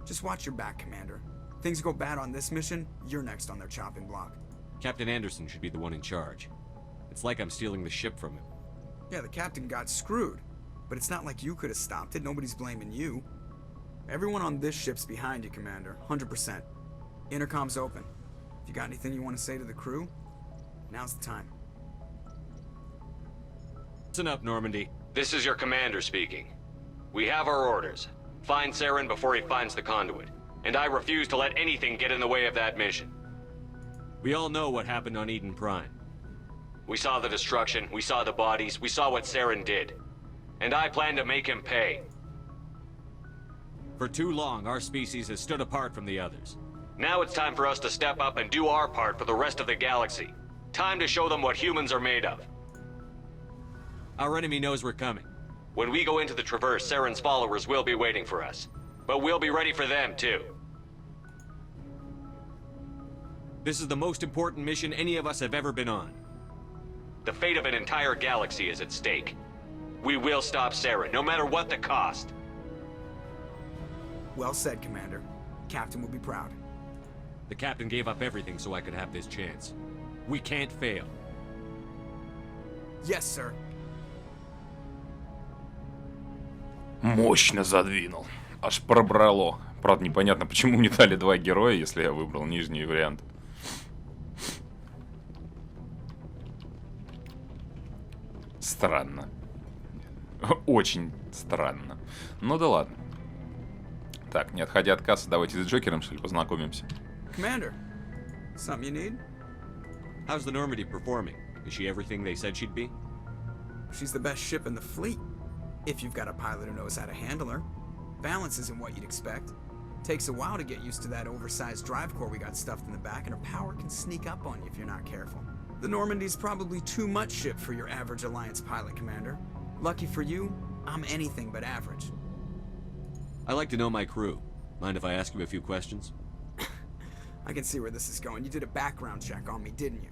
Just watch your back, Commander. Things go bad on this mission, you're next on their chopping block. Captain Anderson should be the one in charge. It's like I'm stealing the ship from him. Yeah, the captain got screwed. But it's not like you could have stopped it. Nobody's blaming you. Everyone on this ship's behind you, Commander. 100%. Intercom's open. If you got anything you want to say to the crew, now's the time. Listen up, Normandy. This is your commander speaking. We have our orders. Find Saren before he finds the conduit. And I refuse to let anything get in the way of that mission. We all know what happened on Eden Prime. We saw the destruction, we saw the bodies, we saw what Saren did. And I plan to make him pay. For too long, our species has stood apart from the others. Now it's time for us to step up and do our part for the rest of the galaxy. Time to show them what humans are made of. Our enemy knows we're coming. When we go into the Traverse, Saren's followers will be waiting for us. But we'll be ready for them, too. This is the most important mission any of us have ever been on. The fate of an entire galaxy is at stake. We will stop Saren, no matter what the cost. Well said, Commander. Captain will be proud. The captain gave up everything so I could have this chance. We can't fail. Yes, sir. Мощно задвинул. Аж пробрало. Правда, непонятно, почему мне дали 2 героя, если я выбрал нижний вариант. Странно. Очень странно. Ну да ладно. Так, не отходя от кассы, давайте с Джокером, что ли, познакомимся. Commander, something you need? How's the Normandy performing? Is she everything they said she'd be? She's the best ship in the fleet. If you've got a pilot who knows how to handle her. Balance isn't what you'd expect. Takes a while to get used to that oversized drive core we got stuffed in the back, and her power can sneak up on you if you're not careful. The Normandy's probably too much ship for your average Alliance pilot, Commander. Lucky for you, I'm anything but average. I like to know my crew. Mind if I ask you a few questions? I can see where this is going. You did a background check on me, didn't you?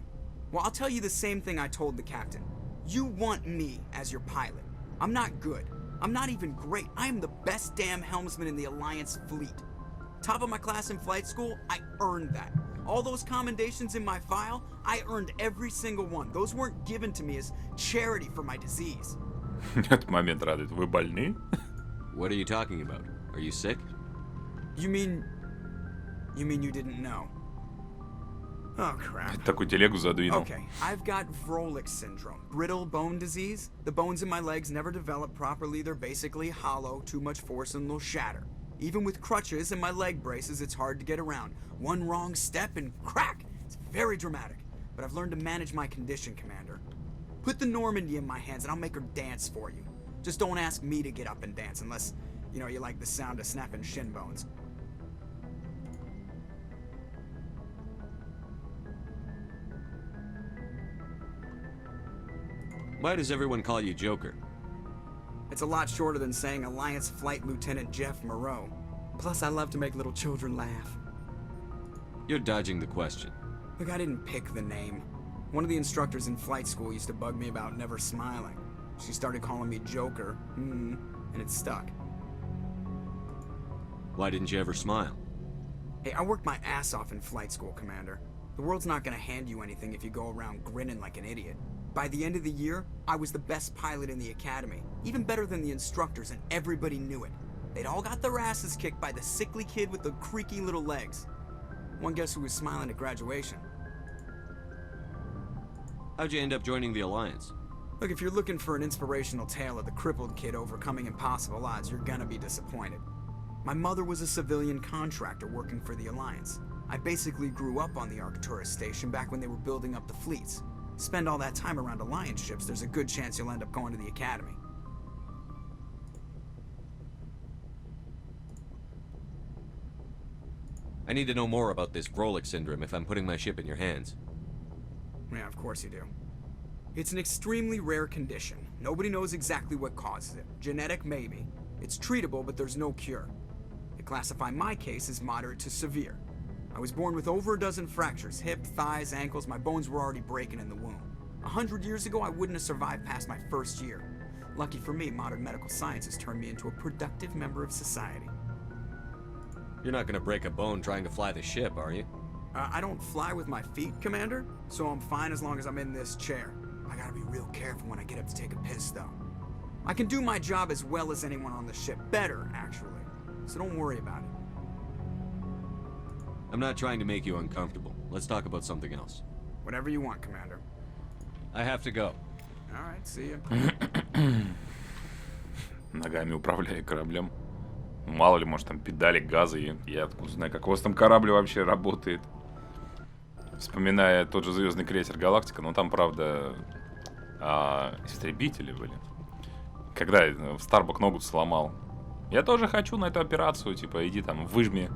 Well, I'll tell you the same thing I told the captain. You want me as your pilot. I'm not good. I'm not even great. I am the best damn helmsman in the Alliance fleet. Top of my class in flight school, I earned that. All those commendations in my file, I earned every single one. Those weren't given to me as charity for my disease. Этот момент радует. Вы больны? What are you talking about? Are you sick? You mean you didn't know? Oh, crap. Такую телегу задвинул. Okay, I've got Vrolik syndrome. Brittle bone disease. The bones in my legs never develop properly. They're basically hollow. Too much force and they'll shatter. Even with crutches and my leg braces, it's hard to get around. One wrong step and crack! It's very dramatic. But I've learned to manage my condition, Commander. Put the Normandy in my hands and I'll make her dance for you. Just don't ask me to get up and dance unless, you know, you like the sound of snapping shin bones. Why does everyone call you Joker? It's a lot shorter than saying Alliance Flight Lieutenant Jeff Moreau. Plus, I love to make little children laugh. You're dodging the question. Look, I didn't pick the name. One of the instructors in flight school used to bug me about never smiling. She started calling me Joker, and it stuck. Why didn't you ever smile? Hey, I worked my ass off in flight school, Commander. The world's not gonna hand you anything if you go around grinning like an idiot. By the end of the year, I was the best pilot in the academy, even better than the instructors, and everybody knew it. They'd all got their asses kicked by the sickly kid with the creaky little legs. One guess who was smiling at graduation? How'd you end up joining the Alliance? Look, if you're looking for an inspirational tale of the crippled kid overcoming impossible odds, you're gonna be disappointed. My mother was a civilian contractor working for the Alliance. I basically grew up on the Arcturus station back when they were building up the fleets. Spend all that time around Alliance ships, there's a good chance you'll end up going to the Academy. I need to know more about this Vrolik syndrome if I'm putting my ship in your hands. Yeah, of course you do. It's an extremely rare condition. Nobody knows exactly what causes it. Genetic, maybe. It's treatable, but there's no cure. They classify my case as moderate to severe. I was born with over a dozen fractures, hip, thighs, ankles. My bones were already breaking in the womb. 100 years ago, I wouldn't have survived past my first year. Lucky for me, modern medical science has turned me into a productive member of society. You're not gonna break a bone trying to fly the ship, are you? I don't fly with my feet, Commander, so I'm fine as long as I'm in this chair. I gotta be real careful when I get up to take a piss, though. I can do my job as well as anyone on the ship. Better, actually. So don't worry about it. I'm not trying to make you uncomfortable. Let's talk about something else. Whatever you want, Commander. I have to go. Alright, see ya. Ногами управляя кораблем. Мало ли, может, там педали, газы, и я откуда знаю, как у вас там корабль вообще работает. Вспоминая тот же звездный крейсер «Галактика», но там, правда, истребители были. Когда в Старбак ногу сломал. Я тоже хочу на эту операцию, типа, иди там, выжми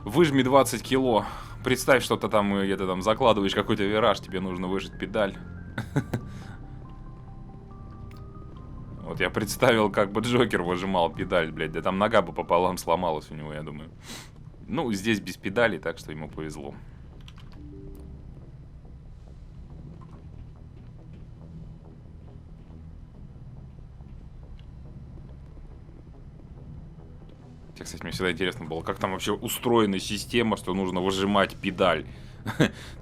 20 кило. Представь, что ты там, где-то там закладываешь какой-то вираж, тебе нужно выжать педаль. Вот я представил, как бы Джокер выжимал педаль, блядь, да там нога бы пополам сломалась у него, я думаю. Ну, здесь без педалей, так что ему повезло. Хотя, кстати, мне всегда интересно было, как там вообще устроена система, что нужно выжимать педаль.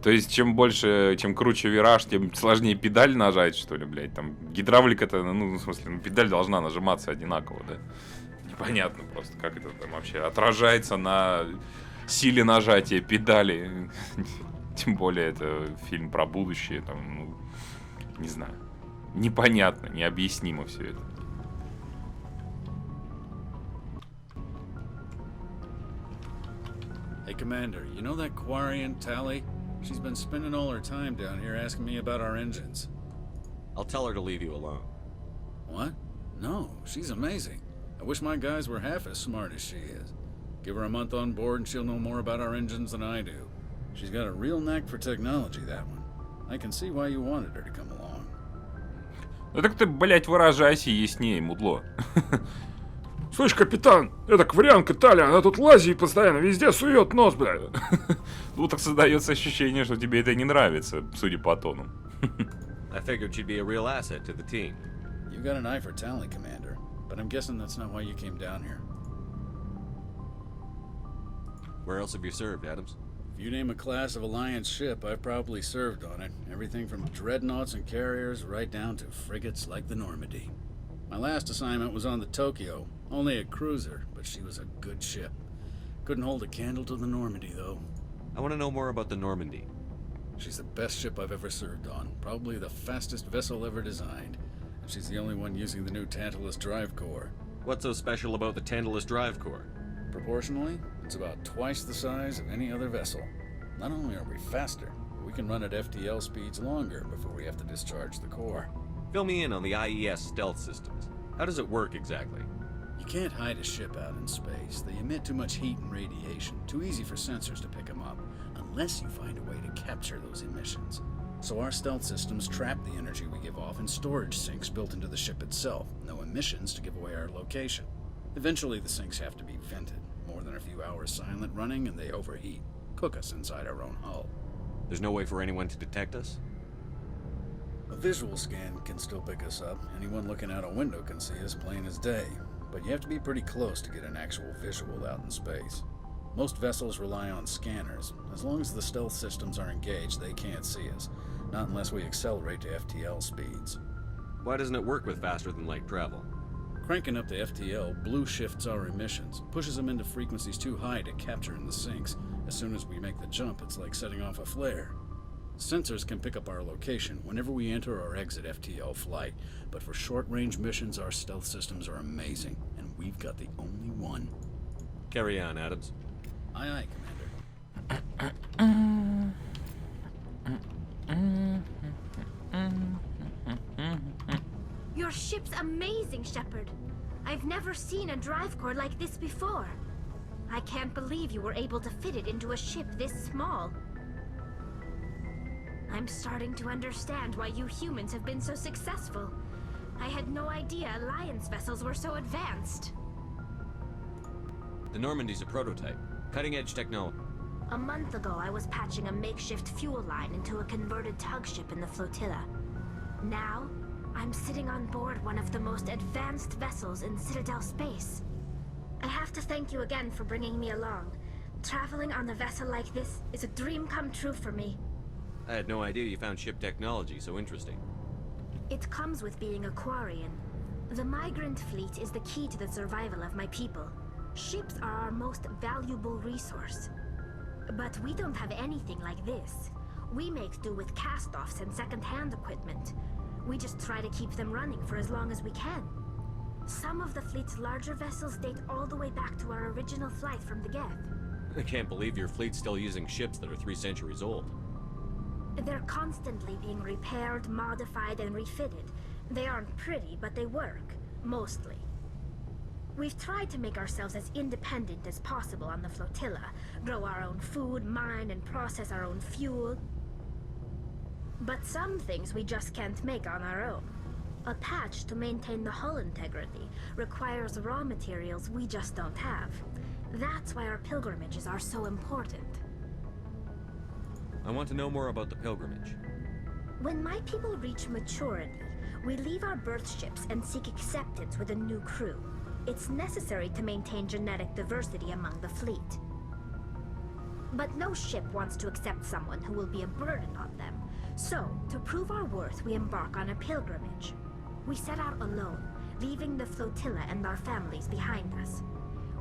То есть, чем больше, чем круче вираж, тем сложнее педаль нажать, что ли, блядь. Там гидравлика-то, ну, в смысле, педаль должна нажиматься одинаково, да. Непонятно просто, как это там вообще отражается на силе нажатия педали. Тем более, это фильм про будущее, там, ну, не знаю. Непонятно, необъяснимо все это. Hey, Commander, you know that Quarian, Tally? She's been spending all her time down here asking me about our engines. I'll tell her to leave you alone. What? No, she's amazing. I wish my guys were half as smart as she is. Give her a month on board and she'll know more about our engines than I do. She's got a real knack for technology, that one. I can see why you wanted her to come along. Ну так ты, блядь, выражайся яснее, мудло. Слышь, капитан, эта кварянка Таля, она тут лазит постоянно, везде сует нос, блядь. Ну так создается ощущение, что тебе это не нравится, судя по тону. I figured she'd be a real asset to the team. You got an eye for talent, Commander, but I'm guessing that's not why you came down here. Where else have you served, Adams? If you name a class of Alliance ship, I've probably served on it. Everything from dreadnoughts and carriers right down to frigates like the Normandy. My last assignment was on the Tokyo, only a cruiser, but she was a good ship. Couldn't hold a candle to the Normandy, though. I want to know more about the Normandy. She's the best ship I've ever served on, probably the fastest vessel ever designed. And she's the only one using the new Tantalus drive core. What's so special about the Tantalus drive core? Proportionally, it's about twice the size of any other vessel. Not only are we faster, but we can run at FTL speeds longer before we have to discharge the core. Fill me in on the IES stealth systems. How does it work exactly? You can't hide a ship out in space. They emit too much heat and radiation. Too easy for sensors to pick them up, unless you find a way to capture those emissions. So our stealth systems trap the energy we give off in storage sinks built into the ship itself. No emissions to give away our location. Eventually the sinks have to be vented. More than a few hours silent running and they overheat. Cook us inside our own hull. There's no way for anyone to detect us? A visual scan can still pick us up. Anyone looking out a window can see us plain as day. But you have to be pretty close to get an actual visual out in space. Most vessels rely on scanners. As long as the stealth systems are engaged, they can't see us. Not unless we accelerate to FTL speeds. Why doesn't it work with faster than light travel? Cranking up to FTL blue shifts our emissions, pushes them into frequencies too high to capture in the sinks. As soon as we make the jump, it's like setting off a flare. Sensors can pick up our location whenever we enter or exit FTL flight, but for short-range missions, our stealth systems are amazing, and we've got the only one. Carry on, Adams. Aye, aye, Commander. Your ship's amazing, Shepard. I've never seen a drive core like this before. I can't believe you were able to fit it into a ship this small. I'm starting to understand why you humans have been so successful. I had no idea Alliance vessels were so advanced. The Normandy's a prototype. Cutting-edge technology. A month ago, I was patching a makeshift fuel line into a converted tug ship in the flotilla. Now, I'm sitting on board one of the most advanced vessels in Citadel space. I have to thank you again for bringing me along. Traveling on a vessel like this is a dream come true for me. I had no idea you found ship technology so interesting. It comes with being a Quarian. The migrant fleet is the key to the survival of my people. Ships are our most valuable resource. But we don't have anything like this. We make do with cast-offs and second-hand equipment. We just try to keep them running for as long as we can. Some of the fleet's larger vessels date all the way back to our original flight from the Geth. I can't believe your fleet's still using ships that are 3 centuries old. They're constantly being repaired, modified, and refitted. They aren't pretty, but they work. Mostly. We've tried to make ourselves as independent as possible on the flotilla. Grow our own food, mine, and process our own fuel. But some things we just can't make on our own. A patch to maintain the hull integrity requires raw materials we just don't have. That's why our pilgrimages are so important. I want to know more about the pilgrimage. When my people reach maturity, we leave our birth ships and seek acceptance with a new crew. It's necessary to maintain genetic diversity among the fleet. But no ship wants to accept someone who will be a burden on them. So, to prove our worth, we embark on a pilgrimage. We set out alone, leaving the flotilla and our families behind us.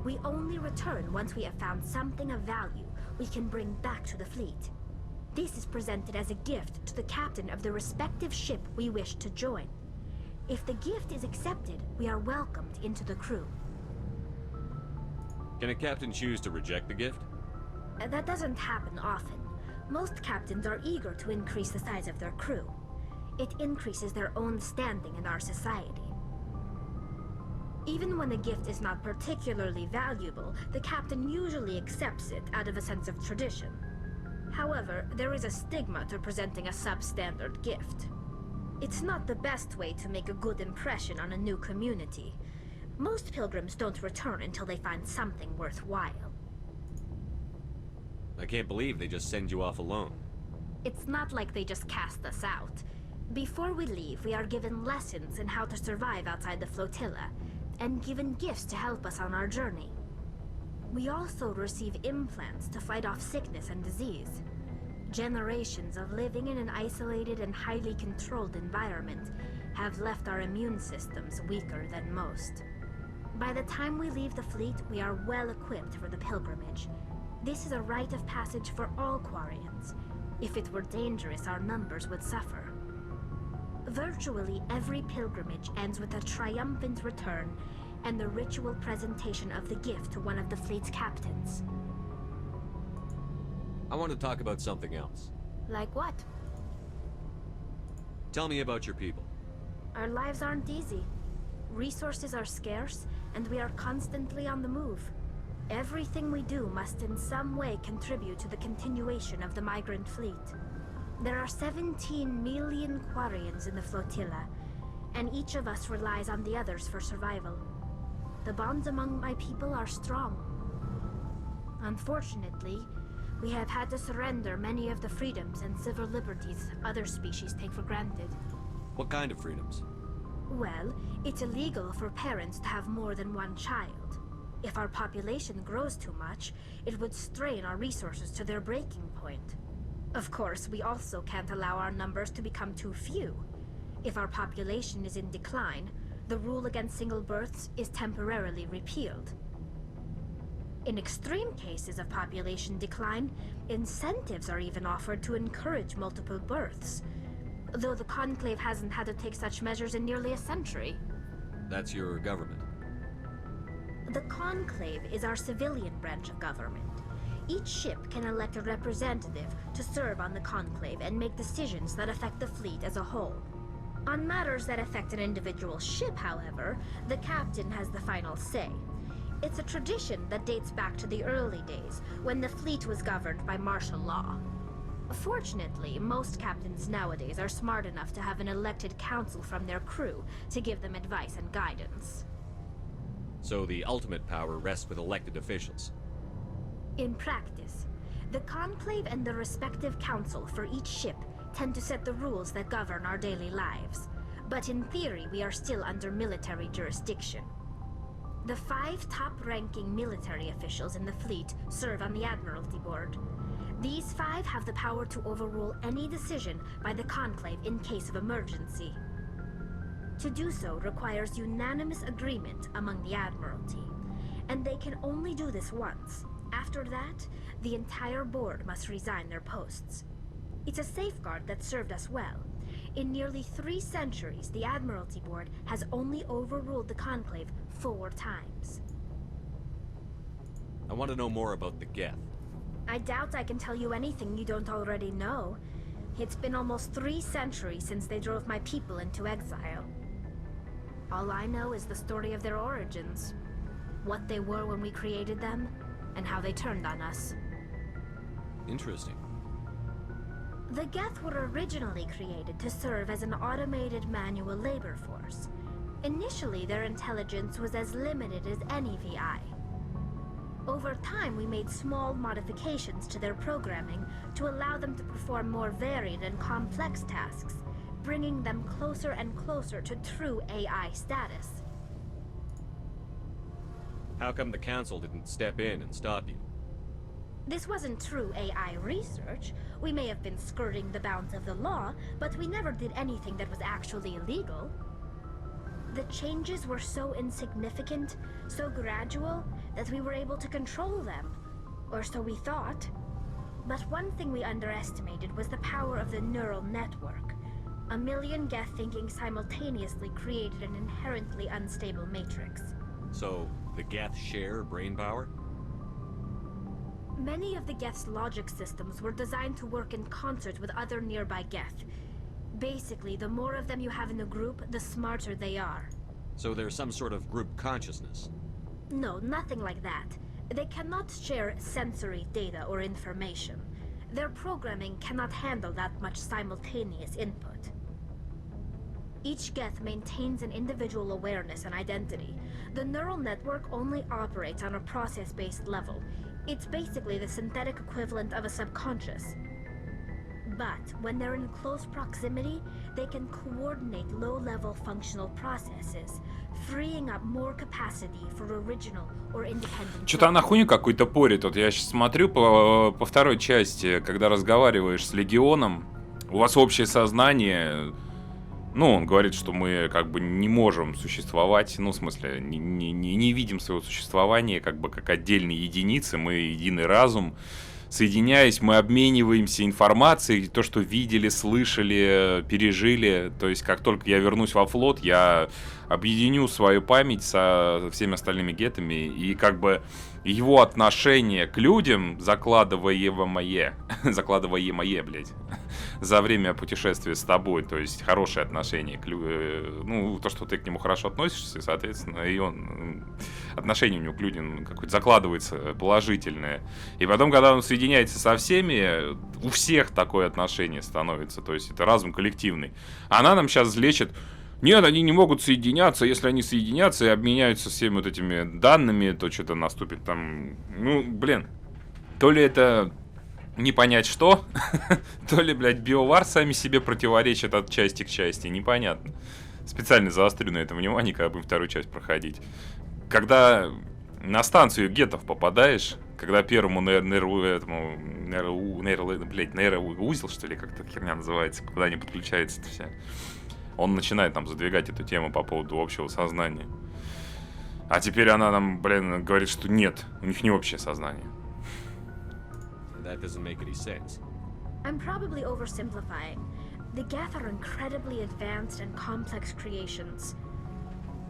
We only return once we have found something of value we can bring back to the fleet. This is presented as a gift to the captain of the respective ship we wish to join. If the gift is accepted, we are welcomed into the crew. Can a captain choose to reject the gift? That doesn't happen often. Most captains are eager to increase the size of their crew. It increases their own standing in our society. Even when a gift is not particularly valuable, the captain usually accepts it out of a sense of tradition. However, there is a stigma to presenting a substandard gift. It's not the best way to make a good impression on a new community. Most pilgrims don't return until they find something worthwhile. I can't believe they just send you off alone. It's not like they just cast us out. Before we leave, we are given lessons in how to survive outside the flotilla, and given gifts to help us on our journey. We also receive implants to fight off sickness and disease. Generations of living in an isolated and highly controlled environment have left our immune systems weaker than most. By the time we leave the fleet, we are well equipped for the pilgrimage. This is a rite of passage for all Quarians. If it were dangerous, our numbers would suffer. Virtually every pilgrimage ends with a triumphant return and the ritual presentation of the gift to one of the fleet's captains. I want to talk about something else. Like what? Tell me about your people. Our lives aren't easy. Resources are scarce, and we are constantly on the move. Everything we do must in some way contribute to the continuation of the migrant fleet. There are 17 million Quarians in the flotilla, and each of us relies on the others for survival. The bonds among my people are strong. Unfortunately, we have had to surrender many of the freedoms and civil liberties other species take for granted. What kind of freedoms? Well, it's illegal for parents to have more than one child. If our population grows too much, it would strain our resources to their breaking point. Of course, we also can't allow our numbers to become too few. If our population is in decline, the rule against single births is temporarily repealed. In extreme cases of population decline, incentives are even offered to encourage multiple births, though the Conclave hasn't had to take such measures in nearly a century. That's your government. The Conclave is our civilian branch of government. Each ship can elect a representative to serve on the Conclave and make decisions that affect the fleet as a whole. On matters that affect an individual ship, however, the captain has the final say. It's a tradition that dates back to the early days, when the fleet was governed by martial law. Fortunately, most captains nowadays are smart enough to have an elected council from their crew to give them advice and guidance. So the ultimate power rests with elected officials. In practice, the Conclave and the respective council for each ship tend to set the rules that govern our daily lives. But in theory, we are still under military jurisdiction. The 5 top-ranking military officials in the fleet serve on the Admiralty Board. These 5 have the power to overrule any decision by the Conclave in case of emergency. To do so requires unanimous agreement among the Admiralty, and they can only do this once. After that, the entire board must resign their posts. It's a safeguard that served us well. In nearly 3 centuries, the Admiralty Board has only overruled the Conclave 4 times. I want to know more about the geth. I doubt I can tell you anything you don't already know. It's been almost 3 centuries since they drove my people into exile. All I know is the story of their origins, what they were when we created them, and how they turned on us. Interesting. The geth were originally created to serve as an automated manual labor force. Initially, their intelligence was as limited as any VI. Over time, we made small modifications to their programming to allow them to perform more varied and complex tasks, bringing them closer and closer to true AI status. How come the council didn't step in and stop you? This wasn't true AI research. We may have been skirting the bounds of the law, but we never did anything that was actually illegal. The changes were so insignificant, so gradual, that we were able to control them. Or so we thought. But one thing we underestimated was the power of the neural network. A million geth thinking simultaneously created an inherently unstable matrix. So, the geth share brain power? Many of the geth's logic systems were designed to work in concert with other nearby geth. Basically, the more of them you have in the group, the smarter they are. So there's some sort of group consciousness? No, nothing like that. They cannot share sensory data or information. Their programming cannot handle that much simultaneous input. Each geth maintains an individual awareness and identity. The neural network only operates on a process-based level. It's basically the synthetic equivalent of a subconscious. But when they're in close proximity, they can coordinate low-level functional processes, freeing up more capacity for original or independent. Что-то она хуйню какую-то порит. Вот я сейчас смотрю по второй части, когда разговариваешь с Легионом, у вас общее сознание. Ну, он говорит, что мы как бы не можем существовать, ну, в смысле, не видим своего существования как бы как отдельные единицы, мы единый разум. Соединяясь, мы обмениваемся информацией, то, что видели, слышали, пережили. То есть, как только я вернусь во флот, я объединю свою память со всеми остальными геттами и как бы его отношение к людям, закладываемое, блядь, за время путешествия с тобой, то есть хорошее отношение к ну, то, что ты к нему хорошо относишься, соответственно, и он, отношение у него к людям какое-то закладывается положительное. И потом, когда он соединяется со всеми, у всех такое отношение становится, то есть это разум коллективный. Она нам сейчас лечит: нет, они не могут соединяться. Если они соединятся и обменяются всеми вот этими данными, то что-то наступит там... Ну, блин. То ли это не понять что, то ли, блядь, биовар сами себе противоречат от части к части. Непонятно. Специально заострю на это внимание, когда будем вторую часть проходить. Когда на станцию геттов попадаешь, когда первому нейроузел, что ли, как-то херня называется, куда они подключаются-то все, он начинает там задвигать эту тему по поводу общего сознания. А теперь она нам, блин, говорит, что нет, у них не общее сознание. That doesn't make any sense. I'm probably oversimplifying. The Geth are incredibly advanced and complex creations.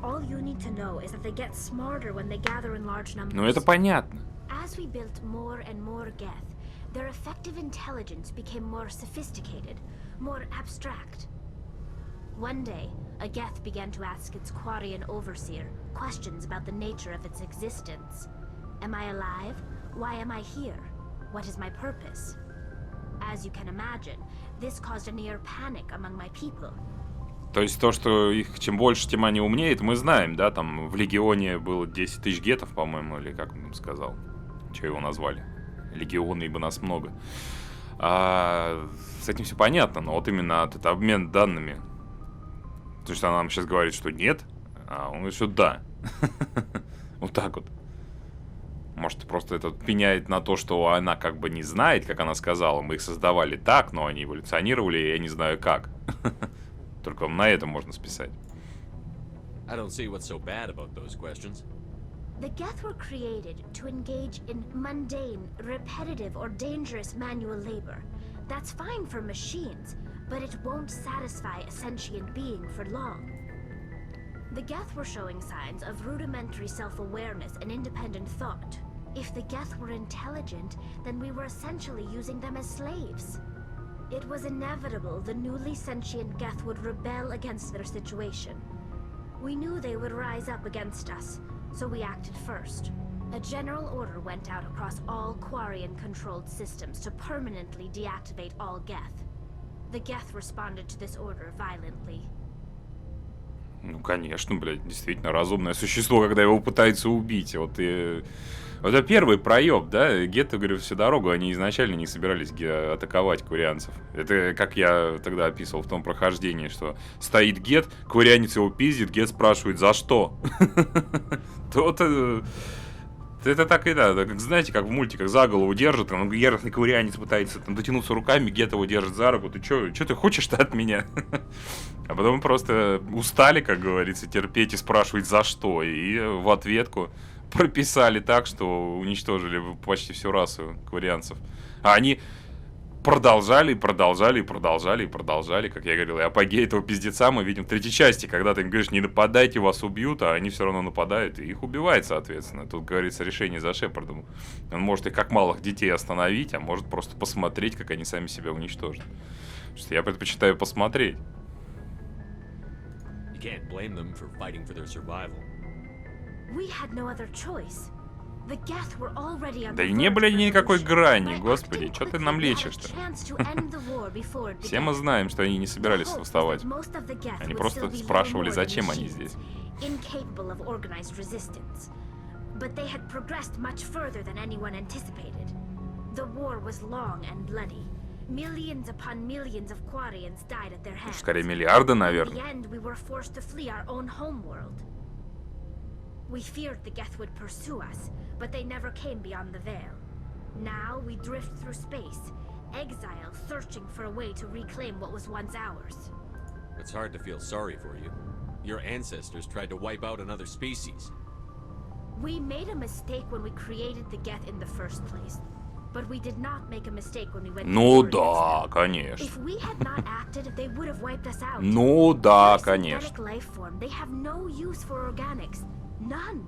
All you need to know is that they get smarter when they gather in large numbers. Ну это понятно. As we built more and more Geth, their effective intelligence became more sophisticated, more abstract. One day, a Geth began to ask its Quarian overseer questions about the nature of its existence. Am I alive? Why am I here? What is my purpose? As you can imagine, this caused a near panic among my people. То есть то, что их чем больше, тем они умнеют, мы знаем, да? Там в Легионе было 10 тысяч гетов, по-моему, или как он сказал. Что его назвали? Легионы, ибо нас много. С этим все понятно, но вот именно этот обмен данными. То есть она нам сейчас говорит, что нет, а он говорит, что да. Вот так вот. Может, просто это пеняет на то, что она как бы не знает, как она сказала. Мы их создавали так, но они эволюционировали, и я не знаю как. Только на это можно списать. I don't see what's so bad about those questions. The Geth were created to engage in mundane, repetitive, or dangerous manual labor. That's fine for machines, but it won't satisfy a sentient being for long. The Geth were showing signs of rudimentary self-awareness and independent thought. If the Geth were intelligent, then we were essentially using them as slaves. It was inevitable the newly sentient Geth would rebel against their situation. We knew they would rise up against us, so we acted first. A general order went out across all Quarian-controlled systems to permanently deactivate all Geth. The Geth responded to this order violently. Ну, конечно, блядь, действительно разумное существо, когда его пытаются убить. Вот это первый проеб, да? Гетто, говорю, всю дорогу они изначально не собирались атаковать кварианцев. Это как я тогда описывал в том прохождении, что стоит гет, кварианец его пиздит, гет спрашивает, за что? Это так и да, знаете, как в мультиках за голову держит, он яростный кварианец пытается там дотянуться руками, гет его держит за руку, ты чё ты хочешь-то от меня? А потом просто устали, как говорится, терпеть и спрашивать за что, и в ответку прописали так, что уничтожили почти всю расу кварианцев. А они продолжали, как я говорил, и апогей этого пиздеца мы видим в третьей части, когда ты им говоришь, не нападайте, вас убьют, а они все равно нападают, и их убивают, соответственно. Тут, говорится, решение за Шепардом. Он может их как малых детей остановить, а может просто посмотреть, как они сами себя уничтожат. Потому что я предпочитаю посмотреть. Да и не было никакой грани, господи, что ты нам лечишь-то? Все мы знаем, что они не собирались восставать. Они просто спрашивали, зачем они здесь. Скорее миллиарды, наверное. We feared the Geth would pursue us, but they never came beyond the veil. Now we drift through space, exile, searching for a way to reclaim what was once ours. It's hard to feel sorry for you. Your ancestors tried to wipe out another species. We made a mistake when we created the Geth in the first place, but we did not make a mistake when we went. Ну да, конечно. If we had not acted, they would have wiped us out. Ну да, конечно. Life form, they have no use for organics. None.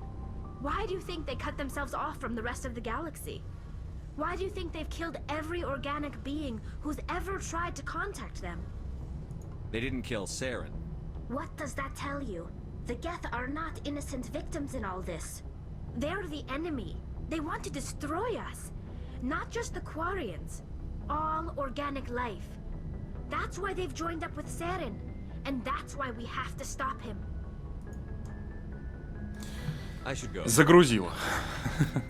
Why do you think they cut themselves off from the rest of the galaxy? Why do you think they've killed every organic being who's ever tried to contact them? They didn't kill Saren. What does that tell you? The Geth are not innocent victims in all this. They're the enemy. They want to destroy us. Not just the Quarians. All organic life. That's why they've joined up with Saren. And that's why we have to stop him. Загрузило.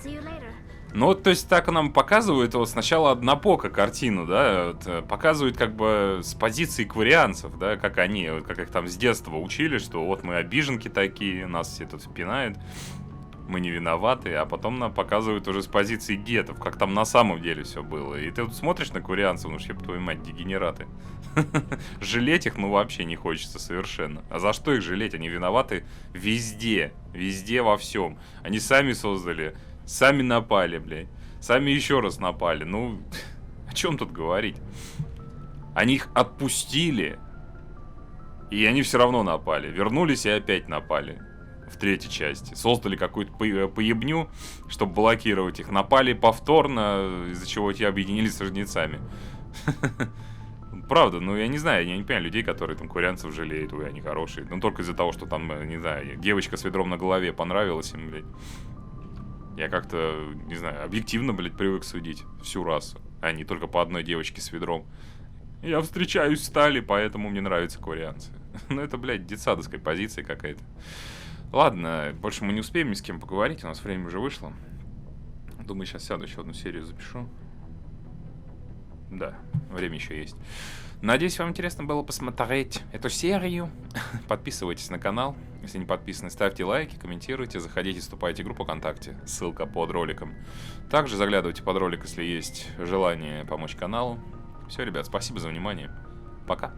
See you later. Ну вот, то есть так нам показывают вот сначала однопоко картину, да, вот, показывают как бы с позиции кварианцев, да, как они, вот, как их там с детства учили, что вот мы обиженки такие, нас все тут пинают, мы не виноваты, а потом нам показывают уже с позиции геттов, как там на самом деле все было. И ты вот смотришь на кварианцев, ну, чтоб твою мать, дегенераты. Жалеть их, ну, вообще не хочется совершенно. А за что их жалеть? Они виноваты везде, везде во всем. Они сами создали... Сами напали, блядь. Сами еще раз напали. Ну, о чем тут говорить? Они их отпустили. И они все равно напали. Вернулись и опять напали. В третьей части. Создали какую-то поебню, чтобы блокировать их. Напали повторно, из-за чего те объединились с жнецами. Правда, ну я не знаю, я не понимаю людей, которые там кварианцев жалеют. Ой, они хорошие. Ну только из-за того, что там, не знаю, девочка с ведром на голове понравилась им, блядь. Я как-то, не знаю, объективно, блядь, привык судить всю расу, а не только по одной девочке с ведром. Я встречаюсь с Тали, поэтому мне нравятся кварианцы. Ну это, блядь, детсадовская позиция какая-то. Ладно, больше мы не успеем ни с кем поговорить, у нас время уже вышло. Думаю, сейчас сяду, еще одну серию запишу. Да, время еще есть. Надеюсь, вам интересно было посмотреть эту серию. Подписывайтесь на канал. Если не подписаны, ставьте лайки, комментируйте, заходите, вступайте в группу ВКонтакте. Ссылка под роликом. Также заглядывайте под ролик, если есть желание помочь каналу. Все, ребят, спасибо за внимание. Пока.